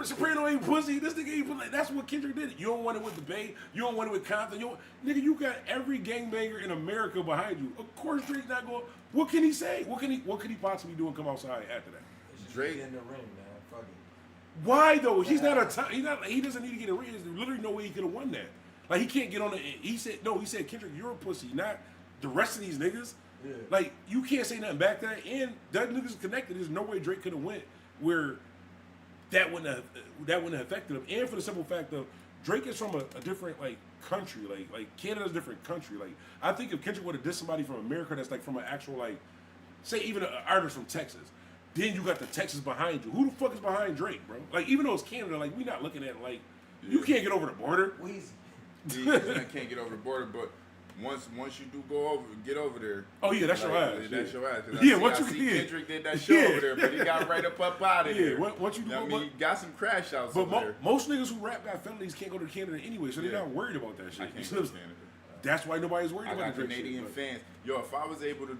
Soprano ain't pussy. This nigga ain't pussy. That's what Kendrick did. You don't want it with the Bay. You don't want it with Compton. Nigga, you got every gangbanger in America behind you. Of course, Drake's not going. What can he say? What can he possibly do and come outside after that? Drake- Get in the ring, man. Fuck it. Why though? He's not a. He doesn't need to get a ring. There's literally no way he could have won that. Like he can't get on the. He said no. He said Kendrick, you're a pussy, not the rest of these niggas. Yeah. Like you can't say nothing back to that. And that niggas connected. There's no way Drake could have went where that wouldn't have affected him. And for the simple fact of Drake is from a different like country. Like Canada's a different country. Like I think if Kendrick would have dissed somebody from America that's like from an actual like, say even an artist from Texas. Then you got the Texas behind you. Who the fuck is behind Drake, bro? Like, even though it's Canada, like, we not looking at it like, you can't get over the border. Wheezy. Yeah, I can't get over the border, but once you do get over there. Oh, yeah, that's your ass. That's your ass. Yeah, I see yeah. Kendrick did that show over there, but he got right up out of there. Yeah, once you do I mean, he got some crash outs but over there. most niggas who rap got felonies can't go to Canada anyway, so they're Yeah. not worried about that shit. I can't go to Canada. That's why nobody's worried I about got the Drake Canadian shit. fans. If I was able to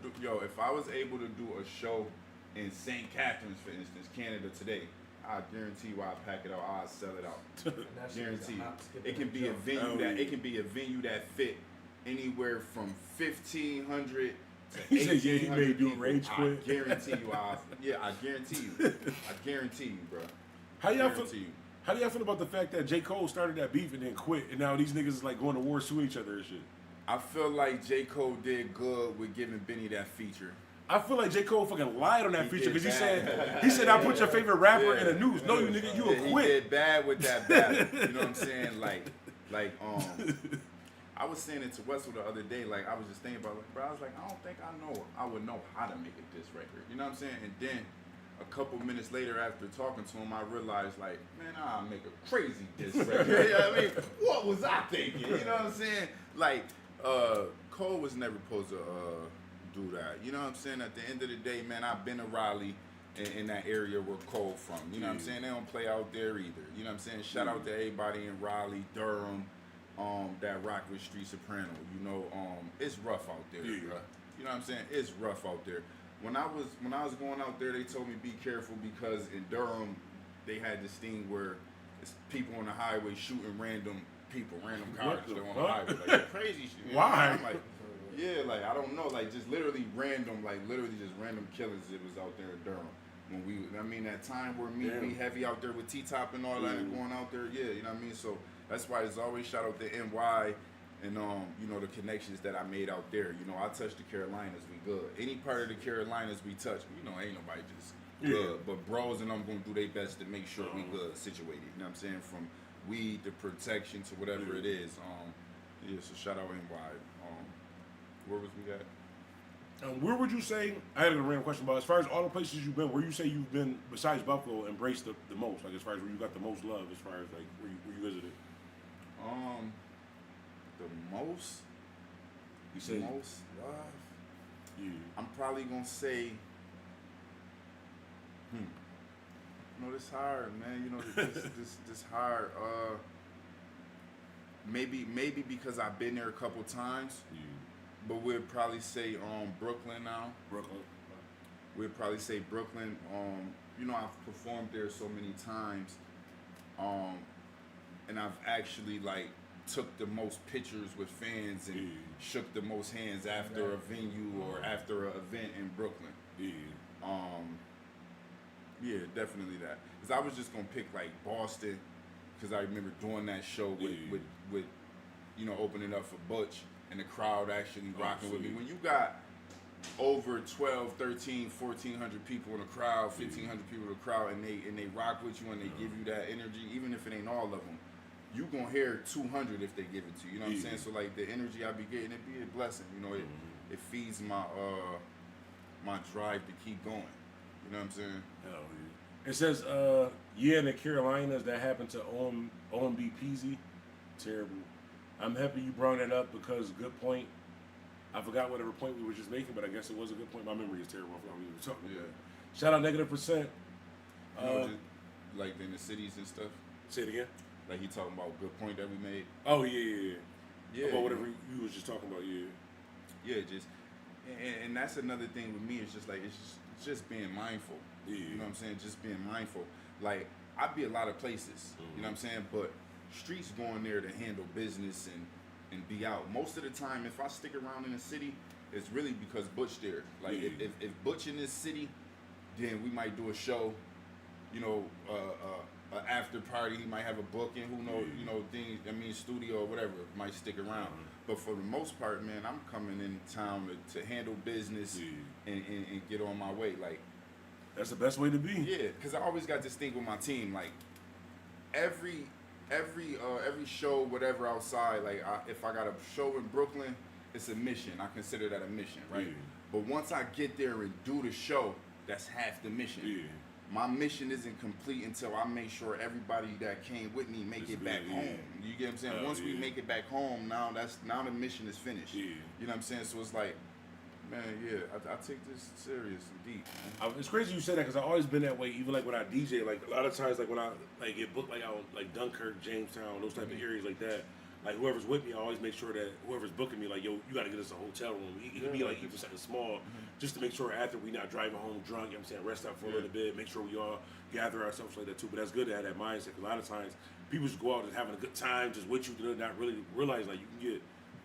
do a show in St. Catharines, for instance, Canada today, I guarantee you I'll pack it out. I'll sell it out. That shit is Guarantee a you. hop, skip, It can and be a jump. venue that fit anywhere from 1,500 to He said, yeah, he 1,800 may do people. rage I quit. guarantee you. I guarantee you. I guarantee you, bro. How y'all feel? Guarantee you. How do y'all feel about the fact that J. Cole started that beef and then quit, and now these niggas is like going to war suing each other and shit? I feel like J. Cole did good with giving Benny that feature. I feel like J. Cole fucking lied on that He feature did because bad. he said I put your favorite rapper in the Yeah. news. No, you nigga, you Yeah, a he quit. did bad with that battle. You know what I'm saying? Like, I was saying it to Wessel the other day. Like, I was just thinking about, like, bro, I was like, I don't think I would know how to make a diss record. You know what I'm saying? And then a couple minutes later, after talking to him, I realized, like, man, I'll make a crazy diss record. You know what I mean? What was I thinking? You know what I'm saying? Like, Cole was never supposed to do that. You know what I'm saying? At the end of the day, man, I've been to Raleigh in that area where Cole from. You know what I'm saying? They don't play out there either. You know what I'm saying? Shout out to everybody in Raleigh, Durham, that rock with Street Soprano. You know, it's rough out there, Yeah. bro. You know what I'm saying? It's rough out there. When I was going out there, they told me be careful because in Durham, they had this thing where it's people on the highway shooting random cars What the on the fuck? highway. Like crazy shit. You know? Why? I'm like, yeah, like I don't know, like just literally random, like literally just random killers. It was out there in Durham when that time where we heavy out there with T-Top and all that and going out there. Yeah, you know what I mean. So that's why it's always shout out to NY and you know the connections that I made out there. You know, I touched the Carolinas, we good. Any part of the Carolinas we touch, you know, ain't nobody just good. But bros and I'm gonna do their best to make sure we good situated. You know what I'm saying? From weed to protection to whatever it is. Yeah, so shout out NY. Where was we at? Where would you say, I had a random question about, as far as all the places you've been, where you say you've been, besides Buffalo, embraced the most? Like, as far as where you got the most love, as far as, like, where you visited? The most? You say, Most love? yeah. I'm probably gonna say, you know, this hard, man. You know, this hard. Maybe because I've been there a couple times. Yeah. But we'd probably say Brooklyn now. Brooklyn. We'd probably say Brooklyn. You know, I've performed there so many times. and I've actually like took the most pictures with fans and shook the most hands after a venue or after an event in Brooklyn. Yeah, definitely that. Because I was just gonna pick like Boston, because I remember doing that show with you know, opening up for Butch and the crowd actually rocking with me. When you got over 12, 13, 1,400 people in the crowd, 1,500 people in the crowd, and they rock with you and they give you that energy, even if it ain't all of them, you gonna hear 200 if they give it to you. You know what I'm saying? So like the energy I be getting, it be a blessing. You know, it feeds my my drive to keep going. You know what I'm saying? Hell yeah. It says, in the Carolinas, that happened to OMB Peasy. Terrible. I'm happy you brought that up because good point. I forgot whatever point we were just making, but I guess it was a good point. My memory is terrible. I forgot what we were talking about. Shout out -%. You know, just like in the cities and stuff. Say it again. Like he talking about good point that we made. Oh yeah. About whatever you you was just talking about. Yeah, just and that's another thing with me. It's just like it's just being mindful. Yeah. You know what I'm saying? Just being mindful. Like I be a lot of places. You know what I'm saying? But streets going there to handle business and be out. Most of the time, if I stick around in the city, it's really because Butch there. Like if Butch in this city, then we might do a show. You know, an after party. He might have a booking. Who knows? You know, things. I mean, studio or whatever might stick around. But for the most part, man, I'm coming in town to handle business and get on my way. Like That's the best way to be. yeah, because I always got this thing with my team. Like every show, whatever outside. Like if I got a show in Brooklyn, it's a mission. I consider that a mission, right? Yeah. But once I get there and do the show, that's half the mission. Yeah. My mission isn't complete until I make sure everybody that came with me make it back home. You get what I'm saying? Once we make it back home, now the mission is finished. Yeah. You know what I'm saying? So it's like, man, I take this serious and deep. Man. It's crazy you say that because I've always been that way. Even like when I DJ, like a lot of times, like when I like get booked, like out like Dunkirk, Jamestown, those type of areas like that. Like whoever's with me, I always make sure that whoever's booking me, like yo, you got to get us a hotel room. It can be like even something small, just to make sure after we not driving home drunk. You know what I'm saying? Rest up for a little bit, make sure we all gather ourselves like that too. But that's good to have that mindset. Cause a lot of times people just go out just having a good time, just with you, to not really realize like you can get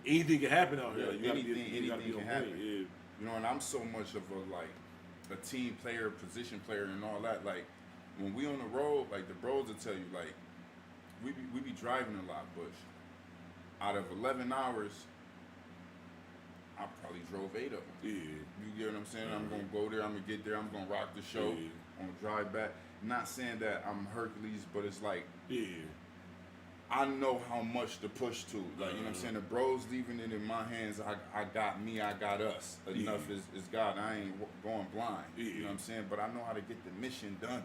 anything can happen out here. Like, anything can happen. Yeah. You know, and I'm so much of a team player, position player, and all that. Like when we on the road, like the bros will tell you, like we be driving a lot, but out of 11 hours, I probably drove 8 of them. Yeah. You get what I'm saying? I'm gonna go there. I'm gonna get there. I'm gonna rock the show. I'm gonna drive back. Not saying that I'm Hercules, but it's like I know how much to push to. Like, you know what I'm saying? The bros leaving it in my hands. I got me, I got us. Enough is God. I ain't going blind. You know what I'm saying? But I know how to get the mission done.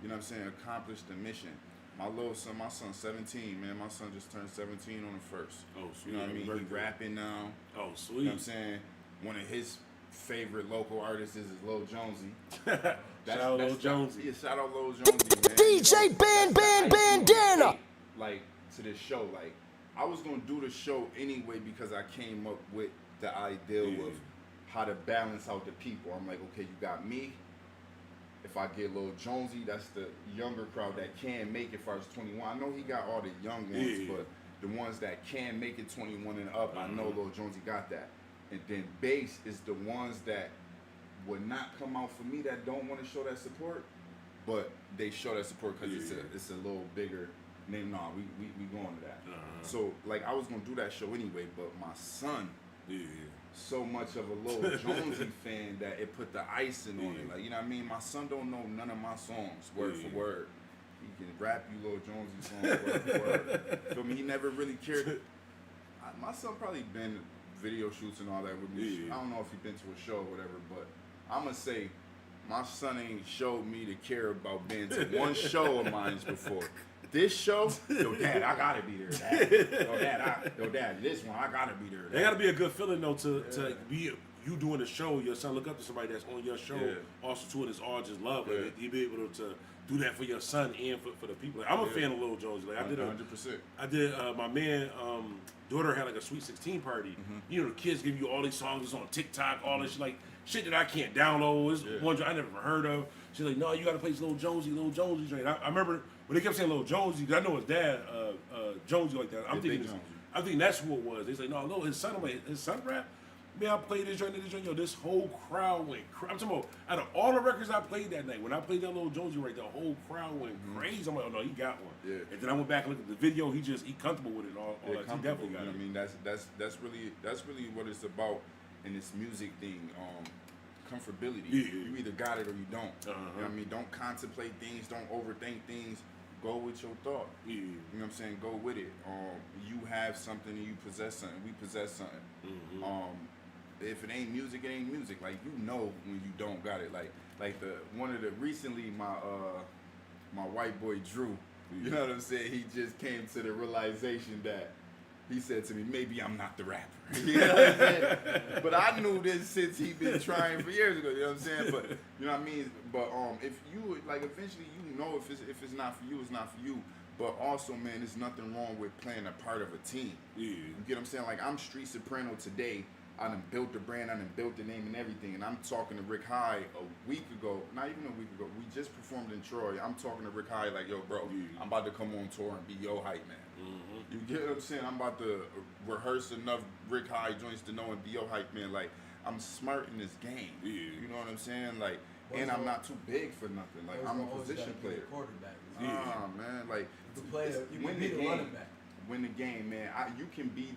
You know what I'm saying? Accomplish the mission. My son's 17, man. My son just turned 17 on the 1st. Oh, sweet. You know what I mean? He rapping now. Oh, sweet. You know what I'm saying? One of his favorite local artists is Lil Jonesy. Shout out Lil Jonesy. Yeah, shout out Lil Jonesy, man. DJ Bandana. Like, to this show, like, I was gonna do the show anyway because I came up with the idea of how to balance out the people. I'm like, okay, you got me. If I get Lil Jonesy, that's the younger crowd that can make it for us 21. I know he got all the young ones, but the ones that can make it 21 and up, I know Lil Jonesy got that. And then bass is the ones that would not come out for me, that don't want to show that support, but they show that support because it's a little bigger name. Nah, we going to that. So like I was gonna do that show anyway, but my son, so much of a Lil Jonesy fan that it put the icing on it. Like, you know what I mean? My son don't know none of my songs word for word. He can rap you Lil Jonesy songs word for word. Feel me? He never really cared. My son probably been video shoots and all that with me. I don't know if he been to a show or whatever, but I'm gonna say my son ain't showed me to care about being to one show of mine before. This show, yo, Dad, I gotta be there. Dad. Yo, Dad, this one, I gotta be there. Dad. That gotta be a good feeling though to be you doing a show. Your son look up to somebody that's on your show. Also, too, and it's all just love. Like, you be able to do that for your son and for the people. Like, I'm a fan of Lil Jonesy. Like I did 100%. I did my man daughter had like a Sweet 16 party. You know, the kids give you all these songs it's on TikTok, all this shit that I can't download. It's ones I never heard of. She's like, no, you gotta play Lil Jonesy. I remember when they kept saying Lil Jonesy, 'cause I know his dad, Jonesy like that. I'm Yeah, Big thinking, Jonesy. I think that's who it was. They say no, his son. I'm like, his son rap. Man, I played this joint, yo, this whole crowd went crazy. I'm talking about, out of all the records I played that night, when I played that Lil Jonesy right, the whole crowd went crazy. I'm like, oh no, he got one. Yeah. And then I went back and looked at the video, he comfortable with it and all that. He definitely got you know it. what I mean? That's really what it's about in this music thing. Comfortability. Yeah. You either got it or you don't. You know Uh-huh. what I mean? Don't contemplate things, don't overthink things. Go with your thought. Yeah. You know what I'm saying? Go with it. You have something and you possess something. We possess something. If it ain't music, it ain't music. Like, you know when you don't got it. Like recently my white boy Drew, you know what I'm saying? He just came to the realization that he said to me, maybe I'm not the rapper. You know what I'm saying? But I knew this since he been trying for years ago, you know what I'm saying? But you know what I mean? But if you like eventually you know if it's not for you, it's not for you. But also, man, there's nothing wrong with playing a part of a team. Yeah. You get what I'm saying? Like, I'm Street Soprano today. I done built the brand, I done built the name and everything. And I'm talking to Rick High a week ago, not even a week ago. We just performed in Troy. I'm talking to Rick High like, yo, bro, I'm about to come on tour and be your hype man. You get what I'm saying? I'm about to rehearse enough Rick High joints to know and be your hype man. Like, I'm smart in this game. Yeah. You know what I'm saying? Like, Boys and I'm don't- not too big for nothing. Like, Boys I'm a don't always position gotta be a player. Quarterback. Man, like, You can play. You win can be the the game. running back. Win the game, man. You can be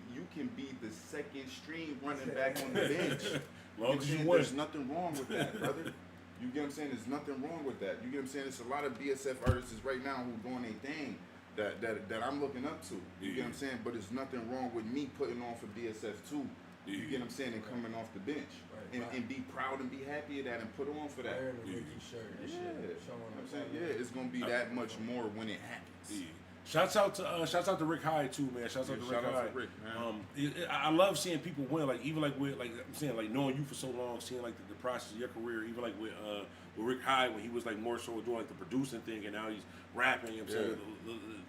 the second string running back on the bench. Long as you win. There's nothing wrong with that, brother. You get what I'm saying? There's nothing wrong with that. You get what I'm saying? There's a lot of BSF artists right now who doing their thing that I'm looking up to. You get what I'm saying? But there's nothing wrong with me putting on for BSF too. You get what I'm saying? And coming off the bench. Right. And be proud and be happy of that and put on for that. Wearing a Ricky shirt. That Yeah. shit. You Showing know what I'm saying? Yeah, it's gonna be that much more when it happens. Yeah. Shouts out to Rick High too, man. Shouts out to Rick shout out High. to Rick, man. I love seeing people win. Like even like with like I'm saying like knowing you for so long, seeing like the process of your career. Even like with Rick High when he was like more so doing like the producing thing, and now he's rapping. You know what I'm saying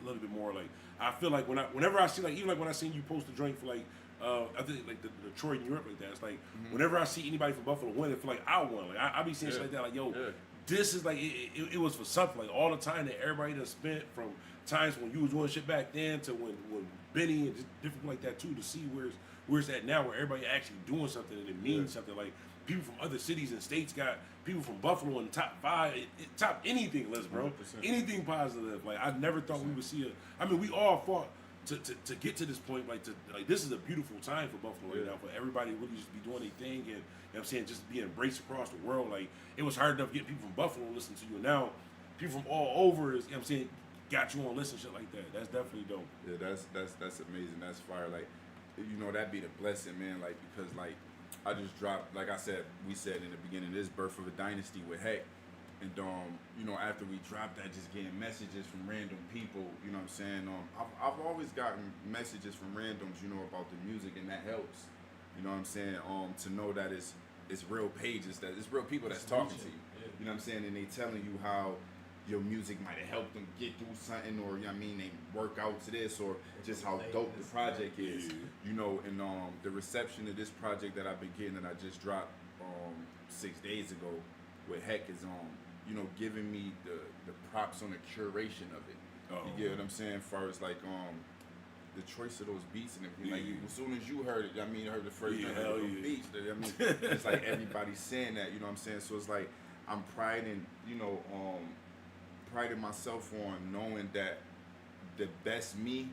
a little bit more. Like I feel like whenever I see like even like when I seen you post a joint for like I think like the Detroit, New York like that. It's like whenever I see anybody from Buffalo win, it feel like I won. Like I be seeing shit like that. Like yo. This is like it was for something. Like all the time that everybody done spent from times when you was doing shit back then to when Benny and just different like that too, to see where it's at now, where everybody actually doing something and it means something. Like people from other cities and states got people from Buffalo in the top 5, top anything list, bro. 100%. Anything positive. Like I never thought we would see I mean, we all fought to get to this point. Like this is a beautiful time for Buffalo right now, for everybody really just be doing their thing and. You know what I'm saying, just being embraced across the world. Like it was hard enough getting people from Buffalo to listen to you, and now people from all over is, you know what I'm saying, got you on listen shit like that. That's definitely dope. Yeah, that's amazing. That's fire. Like, you know, that'd be the blessing, man. Like, because like I just dropped, like I said, we said in the beginning, this Birth of a Dynasty with Heck. And you know, after we dropped that, just getting messages from random people, you know what I'm saying? I've always gotten messages from randoms, you know, about the music, and that helps. You know what I'm saying? To know that it's real pages, that it's real people that's talking to you. You know what I'm saying? And they telling you how your music might have helped them get through something, or you know what I mean, they work out to this, or just how dope the project is. You know, and the reception of this project that I've been getting, that I just dropped 6 days ago with Heck is you know, giving me the props on the curation of it. You get what I'm saying? As far as like the choice of those beats and everything. Like as soon as you heard it, I mean, heard the first time those beats. I mean, it's like everybody's saying that. You know what I'm saying? So it's like I'm priding myself on knowing that the best me,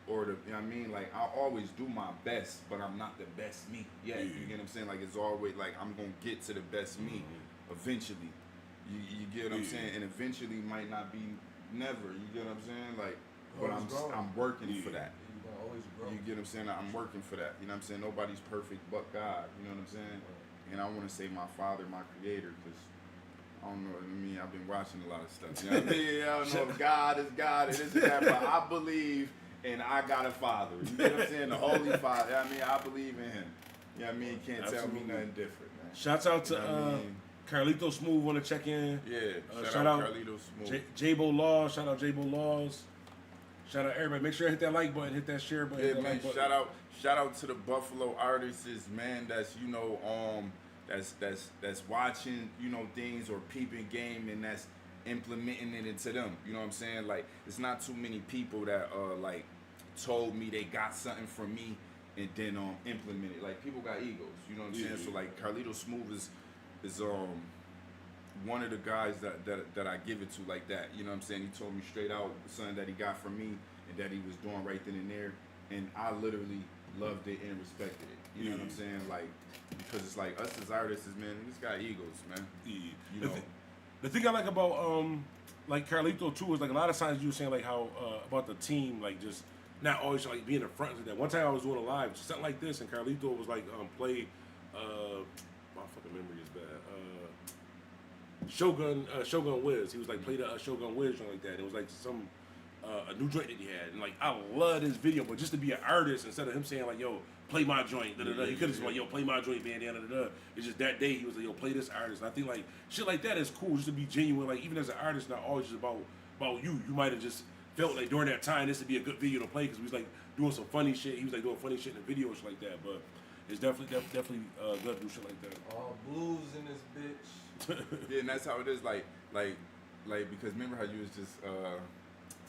or the, you know what I mean? Like I always do my best, but I'm not the best me. You get what I'm saying? Like it's always like I'm gonna get to the best me eventually. You get what I'm saying? And eventually might not be never. You get what I'm saying? Like. But I'm working for that. You're gonna always grow. You get what I'm saying? I'm working for that. You know what I'm saying? Nobody's perfect but God. You know what I'm saying? And I want to say my Father, my Creator, because I don't know. I mean, I've been watching a lot of stuff. You know what I mean? I don't know if God is God, it isn't that, but I believe, and I got a Father. You get what I'm saying? The Holy Father. I mean, I believe in Him. You know what I mean? Can't tell me nothing different, man. Shouts out to You know what I mean? Carlito Smooth want to check in. Yeah. Shout out Carlito Smooth. J-Bo Laws. Shout out J-Bo Laws. Shout out everybody. Make sure you hit that like button, hit that share button. Yeah, hit that man. like button. Shout out to the Buffalo artists, man. That's you know that's watching, you know, things or peeping game, and implementing it into them. You know what I'm saying? Like, it's not too many people that like told me they got something from me and then implement it. Like, people got egos. You know what I'm saying? So like Carlito Smooth is one of the guys that I give it to like that. You know what I'm saying? He told me straight out something that he got from me and that he was doing right then and there, and I literally loved it and respected it. You know what I'm saying? Like, because it's like us as artists, man, we just got egos, man. You know. The thing I like about like Carlito too is like a lot of times you were saying like how about the team, like just not always like being in front of that. One time I was doing a live, something like this, and Carlito was like play my fucking memory is bad. Shogun Wiz. He was like played a Shogun Wiz joint like that. It was like some a new joint that he had, and like I love this video, but just to be an artist instead of him saying like, "Yo, play my joint," he could have just like, "Yo, play my joint, Bandana." It's just that day he was like, "Yo, play this artist." And I think like shit like that is cool, just to be genuine. Like even as an artist, not always just about you. You might have just felt like during that time this would be a good video to play because we was like doing some funny shit. He was like doing funny shit in the video and shit like that. But it's definitely good to do shit like that. All blues in this bitch. Yeah, and that's how it is. Like because remember how you was just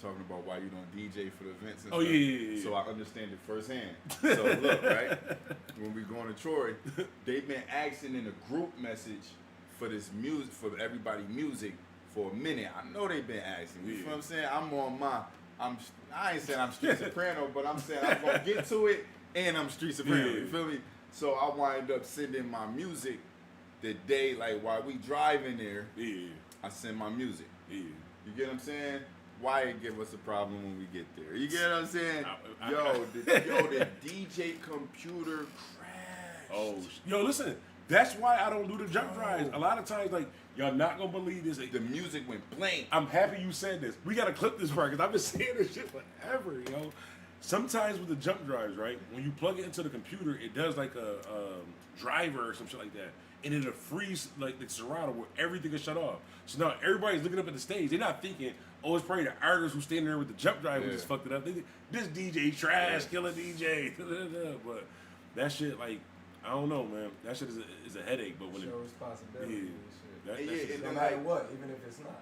talking about why you don't DJ for the events and stuff. Yeah. So I understand it firsthand. So look, right, when we going to Troy, they've been asking in a group message for this music, for everybody music for a minute. I know they've been asking. You feel what I'm saying? I ain't saying I'm Street Soprano, but I'm saying I'm gonna get to it and I'm Street Soprano. You feel me? So I wind up sending my music the day, like while we driving there. I send my music. You get what I'm saying? Why give us a problem when we get there? You get what I'm saying? The DJ computer crashed. Oh, yo, listen. That's why I don't do the jump drives. A lot of times, like, y'all not gonna believe this. The music went blank. I'm happy you said this. We gotta clip this part because I've been saying this shit forever, yo. Sometimes with the jump drives, right, when you plug it into the computer, it does like a driver or some shit like that. And it'll freeze like the Serato where everything is shut off. So now everybody's looking up at the stage. They're not thinking, oh, it's probably the artist who's standing there with the jump drive who just fucked it up. They think, this DJ trash, killer DJ. But that shit, like, I don't know, man. That shit is a headache. But when Show responsibility and shit. And No then matter like what, even if it's not.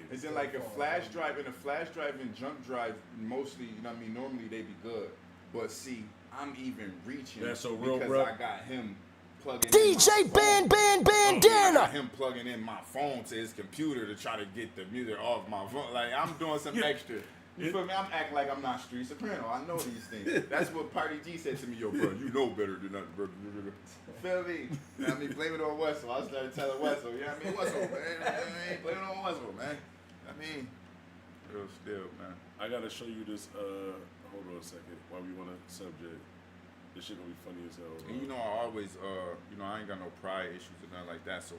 It's in like a flash drive and jump drive. Mostly, you know what I mean. Normally they be good, but see, I'm even reaching That's so real, because bro. I got him plugging DJ in Bandana. I got him plugging in my phone to his computer to try to get the music off my phone. Like I'm doing some extra. You feel me? I'm acting like I'm not Street Soprano. I know these things. That's what Party G said to me, yo, bro, you know better than that, bro. Feel me? You know what I mean? Blame it on Wessel. I started telling Wessel, you know what I mean? Wessel, man. Blame it on Wessel, man. I mean, real still, man. I gotta show you this. Hold on a second. While we on a subject, this shit gonna be funny as hell. And you know, I always, I ain't got no pride issues or nothing like that. So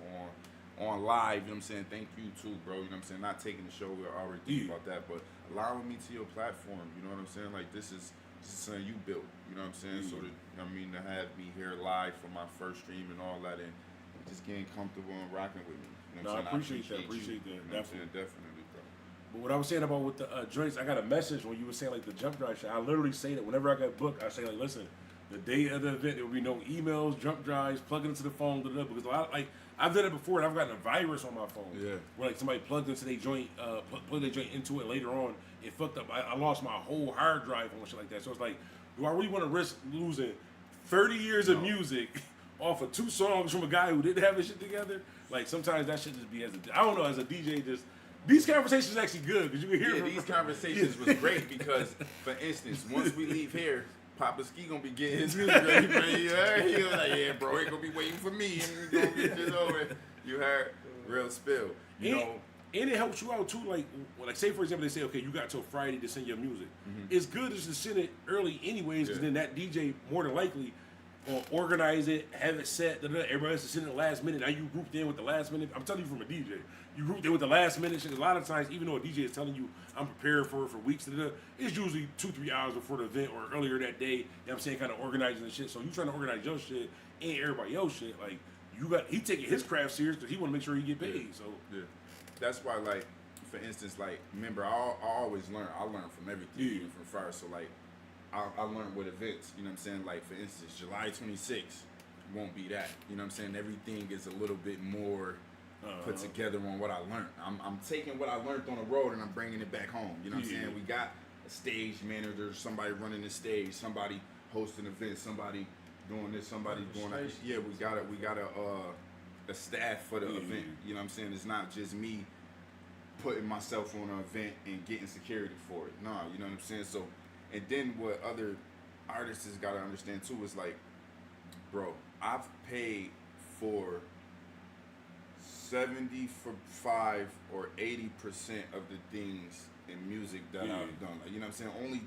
on live, you know what I'm saying? Thank you too, bro. You know what I'm saying? Not taking the show, we're already thinking about that, but allowing me to your platform. You know what I'm saying? Like this is something you built. You know what I'm saying? So that, I mean, to have me here live for my first stream and all that, and just getting comfortable and rocking with me. You know what I'm saying? I appreciate that. You know what I'm saying? Definitely, bro. But what I was saying about with the joints, I got a message when you were saying like the jump drive shit. I literally say that whenever I got booked, I say like, listen, the day of the event, there will be no emails, jump drives, plug it into the phone, because a lot like I've done it before and I've gotten a virus on my phone. Yeah. Where like somebody plugged into their joint, plugged their joint into it, later on it fucked up. I lost my whole hard drive and shit like that. So it's like, do I really want to risk losing 30 years of music off of 2 songs from a guy who didn't have his shit together? Like sometimes that shit just be I don't know, as a DJ just. These conversations are actually good because you can hear. Yeah, these conversations was great because, for instance, once we leave here, Papa Ski gonna be getting his music ready. He was like, "Yeah, bro, he gonna be waiting for me, and we gonna get this over." You heard? Real spill. You know. And it helps you out too. Like say for example, they say, "Okay, you got till Friday to send your music." It's good just to send it early, anyways, because then that DJ more than likely will organize it, have it set. Everybody else is sending it last minute. Now you grouped in with the last minute. I'm telling you from a DJ. You grouped in with the last minute shit. A lot of times, even though a DJ is telling you, I'm prepared for weeks, it's usually 2-3 hours before the event or earlier that day. You know what I'm saying? Kind of organizing the shit. So you trying to organize your shit and everybody else shit. Like, he taking his craft serious because he want to make sure he get paid. So that's why, like, for instance, like, remember, I always learn. I learn from everything, even from fire. So, like, I learned with events, you know what I'm saying? Like, for instance, July 26th won't be that. You know what I'm saying? Everything is a little bit more put together on what I learned. I'm taking what I learned on the road and I'm bringing it back home. You know what I'm saying? We got a stage manager, somebody running the stage, somebody hosting events, somebody doing this, somebody doing that. Yeah, we got a staff for the event. You know what I'm saying? It's not just me putting myself on an event and getting security for it. No, you know what I'm saying? So, and then what other artists got to understand too is like, bro, I've paid for 75 or 80% of the things in music that I've done. Like, you know what I'm saying? Only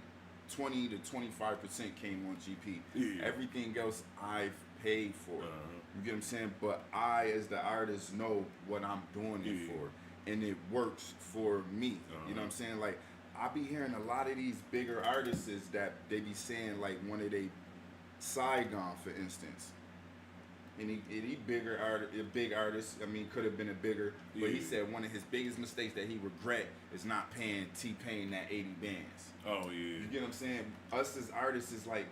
20 to 25% came on GP. Everything else I've paid for. You get what I'm saying? But I, as the artist, know what I'm doing it for. And it works for me. You know what I'm saying? Like, I be hearing a lot of these bigger artists that they be saying, like, one of they Saigon, for instance. And he a big artist. I mean, could have been a bigger. But he said one of his biggest mistakes that he regret is not paying T-Pain that 80 bands. Oh, yeah. You get what I'm saying? Us as artists is like,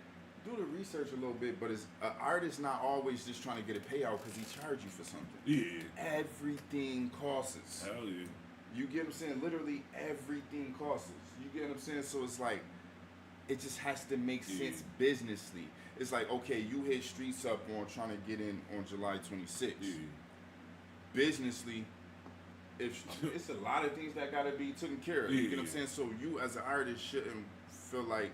do the research a little bit, but it's an artist not always just trying to get a payout because he charge you for something. Yeah. Everything costs. Hell yeah. You get what I'm saying? Literally everything costs. You get what I'm saying? So it's like, it just has to make sense businessly. It's like, okay, you hit Streets Up on trying to get in on July 26th. Businessly, it's a lot of things that got to be taken care of. You get what I'm saying? So you as an artist shouldn't feel like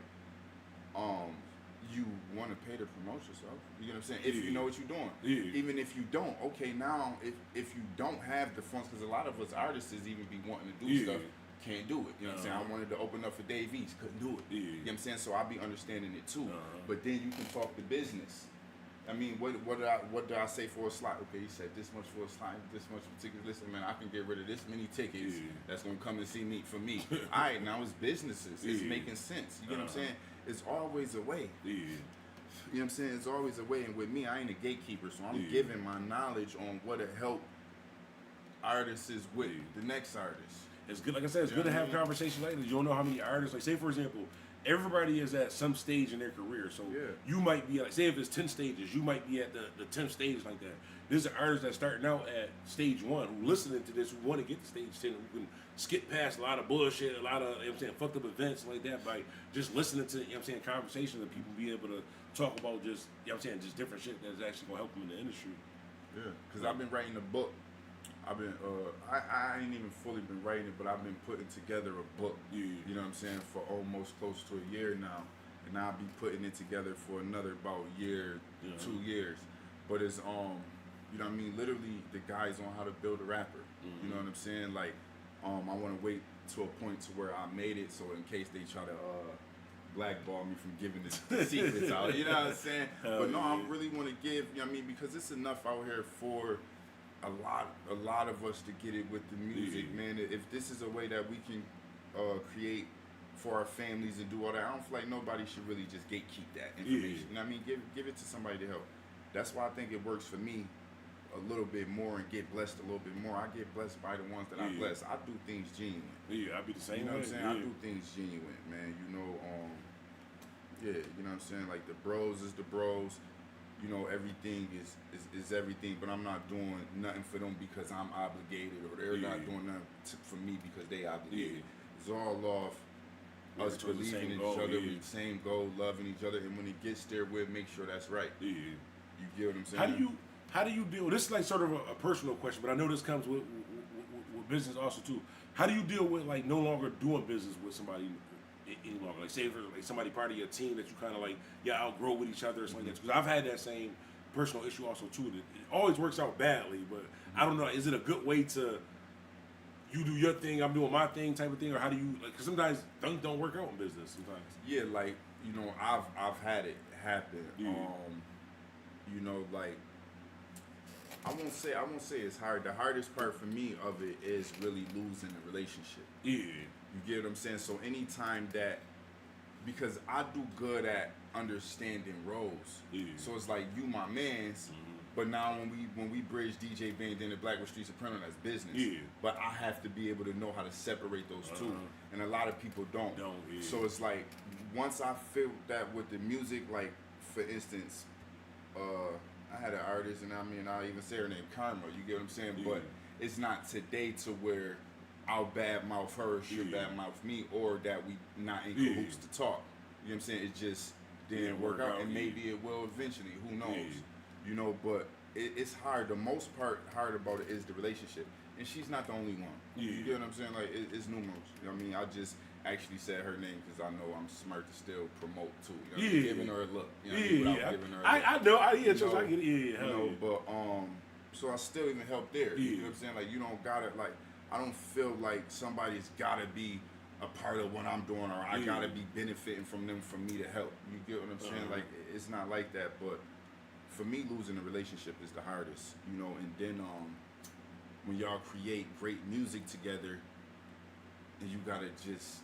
you want to pay to promote yourself. You get what I'm saying? If you know what you're doing. Even if you don't, okay, now if you don't have the funds, because a lot of us artists even be wanting to do stuff, can't do it. You know what I'm saying? I wanted to open up for Dave East, couldn't do it. You know what I'm saying? So I be understanding it too. But then you can talk the business. I mean, what do I say for a slot? Okay, you said this much for a slot, this much for tickets. Listen, man, I can get rid of this many tickets that's gonna come and see me for me. All right, now it's businesses. It's making sense. You get what I'm saying? It's always a way. You know what I'm saying? It's always a way. And with me, I ain't a gatekeeper, so I'm giving my knowledge on what to help artists is with the next artist. It's good, like I said, it's good to have conversations like this. You don't know how many artists, like say for example, everybody is at some stage in their career. So you might be like, say if it's 10 stages, you might be at the 10th stage like that. There's an artist that's starting out at stage 1 who listening to this, who want to get to stage 10, who can skip past a lot of bullshit, a lot of, you know what I'm saying, fucked up events like that by just listening to, you know what I'm saying, conversations and people be able to talk about just, you know what I'm saying, just different shit that's actually going to help them in the industry. Yeah, because I've been writing a book. I've been, I ain't even fully been writing it, but I've been putting together a book, you know what I'm saying, for almost close to a year now. And I'll be putting it together for another about year, 2 years. But it's, you know what I mean, literally the guys on how to build a rapper. You know what I'm saying? Like, I want to wait to a point to where I made it, so in case they try to blackball me from giving the secrets out, you know what I'm saying? But no, I really want to give, you know what I mean, because it's enough out here for a lot of us to get it with the music, man. If this is a way that we can create for our families and do all that, I don't feel like nobody should really just gatekeep that information. You know what I mean? Give it to somebody to help. That's why I think it works for me a little bit more and get blessed a little bit more. I get blessed by the ones that I bless. I do things genuine. I be the same. You know what I'm saying? I do things genuine, man. You know, you know what I'm saying? Like the bros is the bros. You know, everything is everything, but I'm not doing nothing for them because I'm obligated, or they're not doing nothing for me because they obligated. It's all off us believing in each other, with the same goal, loving each other, and when it gets there, we'll make sure that's right. You get what I'm saying? How do you deal? This is like sort of a personal question, but I know this comes with business also too. How do you deal with like no longer doing business with somebody any longer? Like say for like somebody part of your team that you kind of like outgrow with each other or something like that. Because I've had that same personal issue also too. That it always works out badly, but I don't know. Is it a good way to you do your thing, I'm doing my thing type of thing, or how do you like? Because sometimes things don't work out in business. Sometimes. Yeah, like you know, I've had it happen. You know, like. I won't say it's hard. The hardest part for me of it is really losing the relationship. You get what I'm saying? So anytime that, because I do good at understanding roles. So it's like you my mans, but now when we bridge DJ Bandana Black with Street Soprano, that's business. But I have to be able to know how to separate those two, and a lot of people don't. So it's like once I feel that with the music, like for instance, I had an artist, and I mean, I'll even say her name, Karma, you get what I'm saying? But it's not today to where I'll badmouth her, she'll badmouth me, or that we not in cahoots to talk. You know what I'm saying? It just didn't work out, and maybe it will eventually. Who knows? You know, but it's hard. The most part hard about it is the relationship, and she's not the only one. You get what I'm saying? Like it's numerous. You know what I mean? I just actually said her name because I know I'm smart to still promote too. You know, giving her a look. You know, without giving her a look. I know. I get you know, I get it. you know, but so I still even help there. You know what I'm saying? Like you don't gotta like. I don't feel like somebody's gotta be a part of what I'm doing, or I gotta be benefiting from them for me to help. You get what I'm saying? Like it's not like that. But for me, losing a relationship is the hardest. You know, and then when y'all create great music together, and you gotta just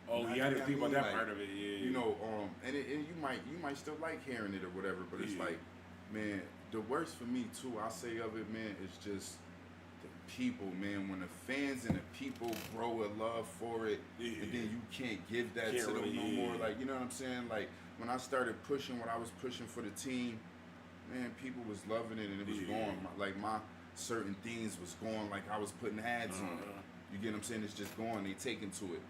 you gotta think about that part of it. You know, and you might still like hearing it or whatever, but it's like, man, the worst for me too. I say of it, man, is just people, man. When the fans and the people grow a love for it, and then you can't give that to them no more. Like, you know what I'm saying? Like when I started pushing what I was pushing for the team, man, people was loving it and it was going. Like my certain things was going. Like I was putting ads on it. You get what I'm saying? It's just going. They taking to it.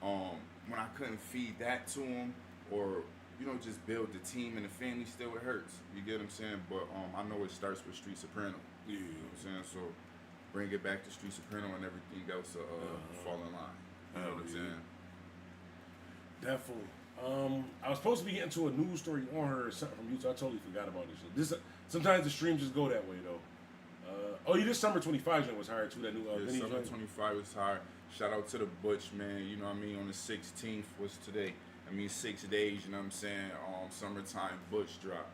When I couldn't feed that to them, or you know, just build the team and the family, still it hurts. You get what I'm saying? But I know it starts with Street Soprano. You know what I'm saying? So bring it back to Street Soprano and everything else fall in line. You know what I'm saying? Definitely. I was supposed to be getting to a news story on her or something from you, so I totally forgot about this. Sometimes the streams just go that way, though. This Summer 25 joint was hired too. That new Summer 25 was hired. Shout out to the Butch, man. You know what I mean? On the 16th was today. I mean, 6 days. You know what I'm saying? Summertime Butch drop.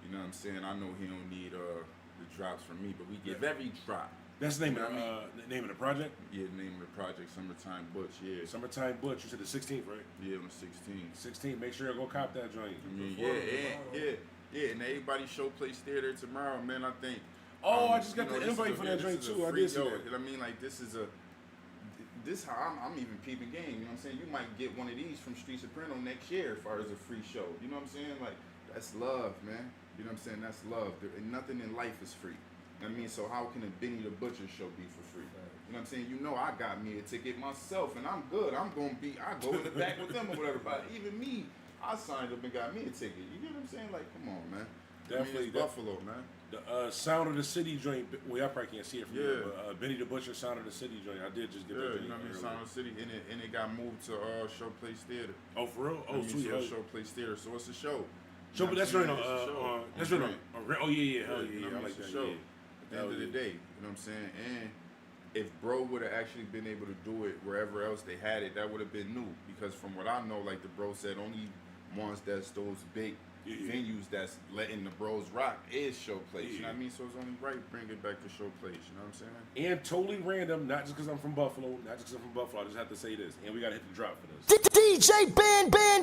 You know what I'm saying? I know he don't need the drops from me, but we give every drop. That's the name of the name of the project? Yeah, the name of the project, Summertime Butch, yeah. Summertime Butch, you said the 16th, right? Yeah, on the 16th. 16th, make sure you go cop that joint. I mean, yeah, and everybody Showplace Theater tomorrow, man, I think. I just got the invite for that joint too. I did see that. I mean, like, this how I'm even peeping game, you know what I'm saying? You might get one of these from Street Soprano next year as far as a free show. You know what I'm saying? Like, that's love, man. You know what I'm saying? That's love. Nothing in life is free. I mean, so how can a Benny the Butcher show be for free? You know what I'm saying? You know I got me a ticket myself, and I'm good. I go in the back with them or whatever. But even me, I signed up and got me a ticket. You get what I'm saying? Like, come on, man. Definitely. Buffalo, man. The Sound of the City joint, well, y'all probably can't see it from here, but Benny the Butcher, Sound of the City joint, I did just get that. You know what I mean? Sound of the City, and it got moved to Showplace Theater. Oh, for real? Oh, sweet. Showplace Theater, so it's a show. But that's right on, that's right on. Oh, yeah, hell yeah, I like that. Show. At the end of the day, you know what I'm saying? And if Bro would have actually been able to do it wherever else they had it, that would have been new. Because from what I know, like the Bro said, only ones that's those big venues that's letting the Bros rock is Showplace. You know what I mean? So it's only right bring it back to Showplace. You know what I'm saying? And totally random, not just because I'm from Buffalo, I just have to say this. And we got to hit the drop for this. DJ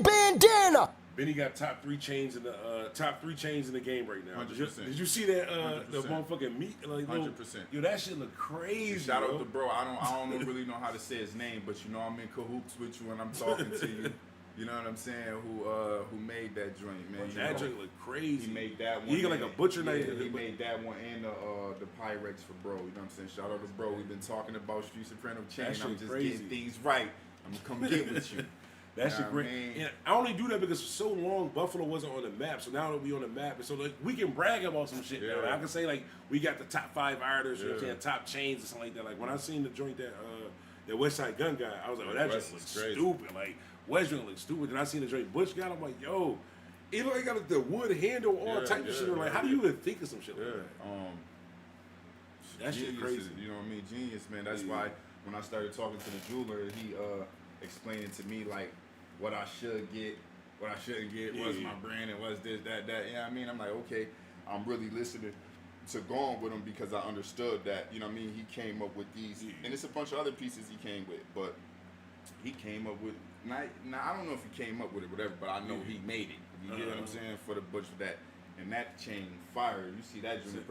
Bandana. Benny got top three chains in the game right now. 100%. Did you see that? The motherfucking meat, like 100%. Yo, that shit look crazy. Shout out to Bro. I don't really know how to say his name, but you know I'm in cahoots with you when I'm talking to you. You know what I'm saying? Who made that joint, man? That joint look crazy. He made that one. He got like a butcher knife. He made that one and the Pyrex for Bro. You know what I'm saying? Shout out to Bro. We've been talking about Street Soprano chain. I'm just getting things right. I'm gonna come get with you. That shit great. And I only do that because for so long Buffalo wasn't on the map. So now that we on the map, and so like we can brag about some shit now. Like, I can say like we got the top 5 artists, you know what I'm saying, top chains or something like that. Like when I seen the joint that West Side Gun guy, I was like, oh, that joint looks stupid. Like West joint looks stupid. And I seen the joint Butch got, I'm like, yo, it look like got the wood handle, all type of shit. Like, how do you even think of some shit like that? That shit crazy. You know what I mean? Genius, man. That's why when I started talking to the jeweler, he explaining to me like what I should get, what I shouldn't get, what's my brand and what's this, that. You know what I mean? I'm like, okay, I'm really listening to going with him because I understood that, you know what I mean? He came up with these, and it's a bunch of other pieces he came with, but he came up with, now I don't know if he came up with it, whatever, but I know he made it. You get what I'm saying? For the Butch for that. And that chain fire, you see that joint.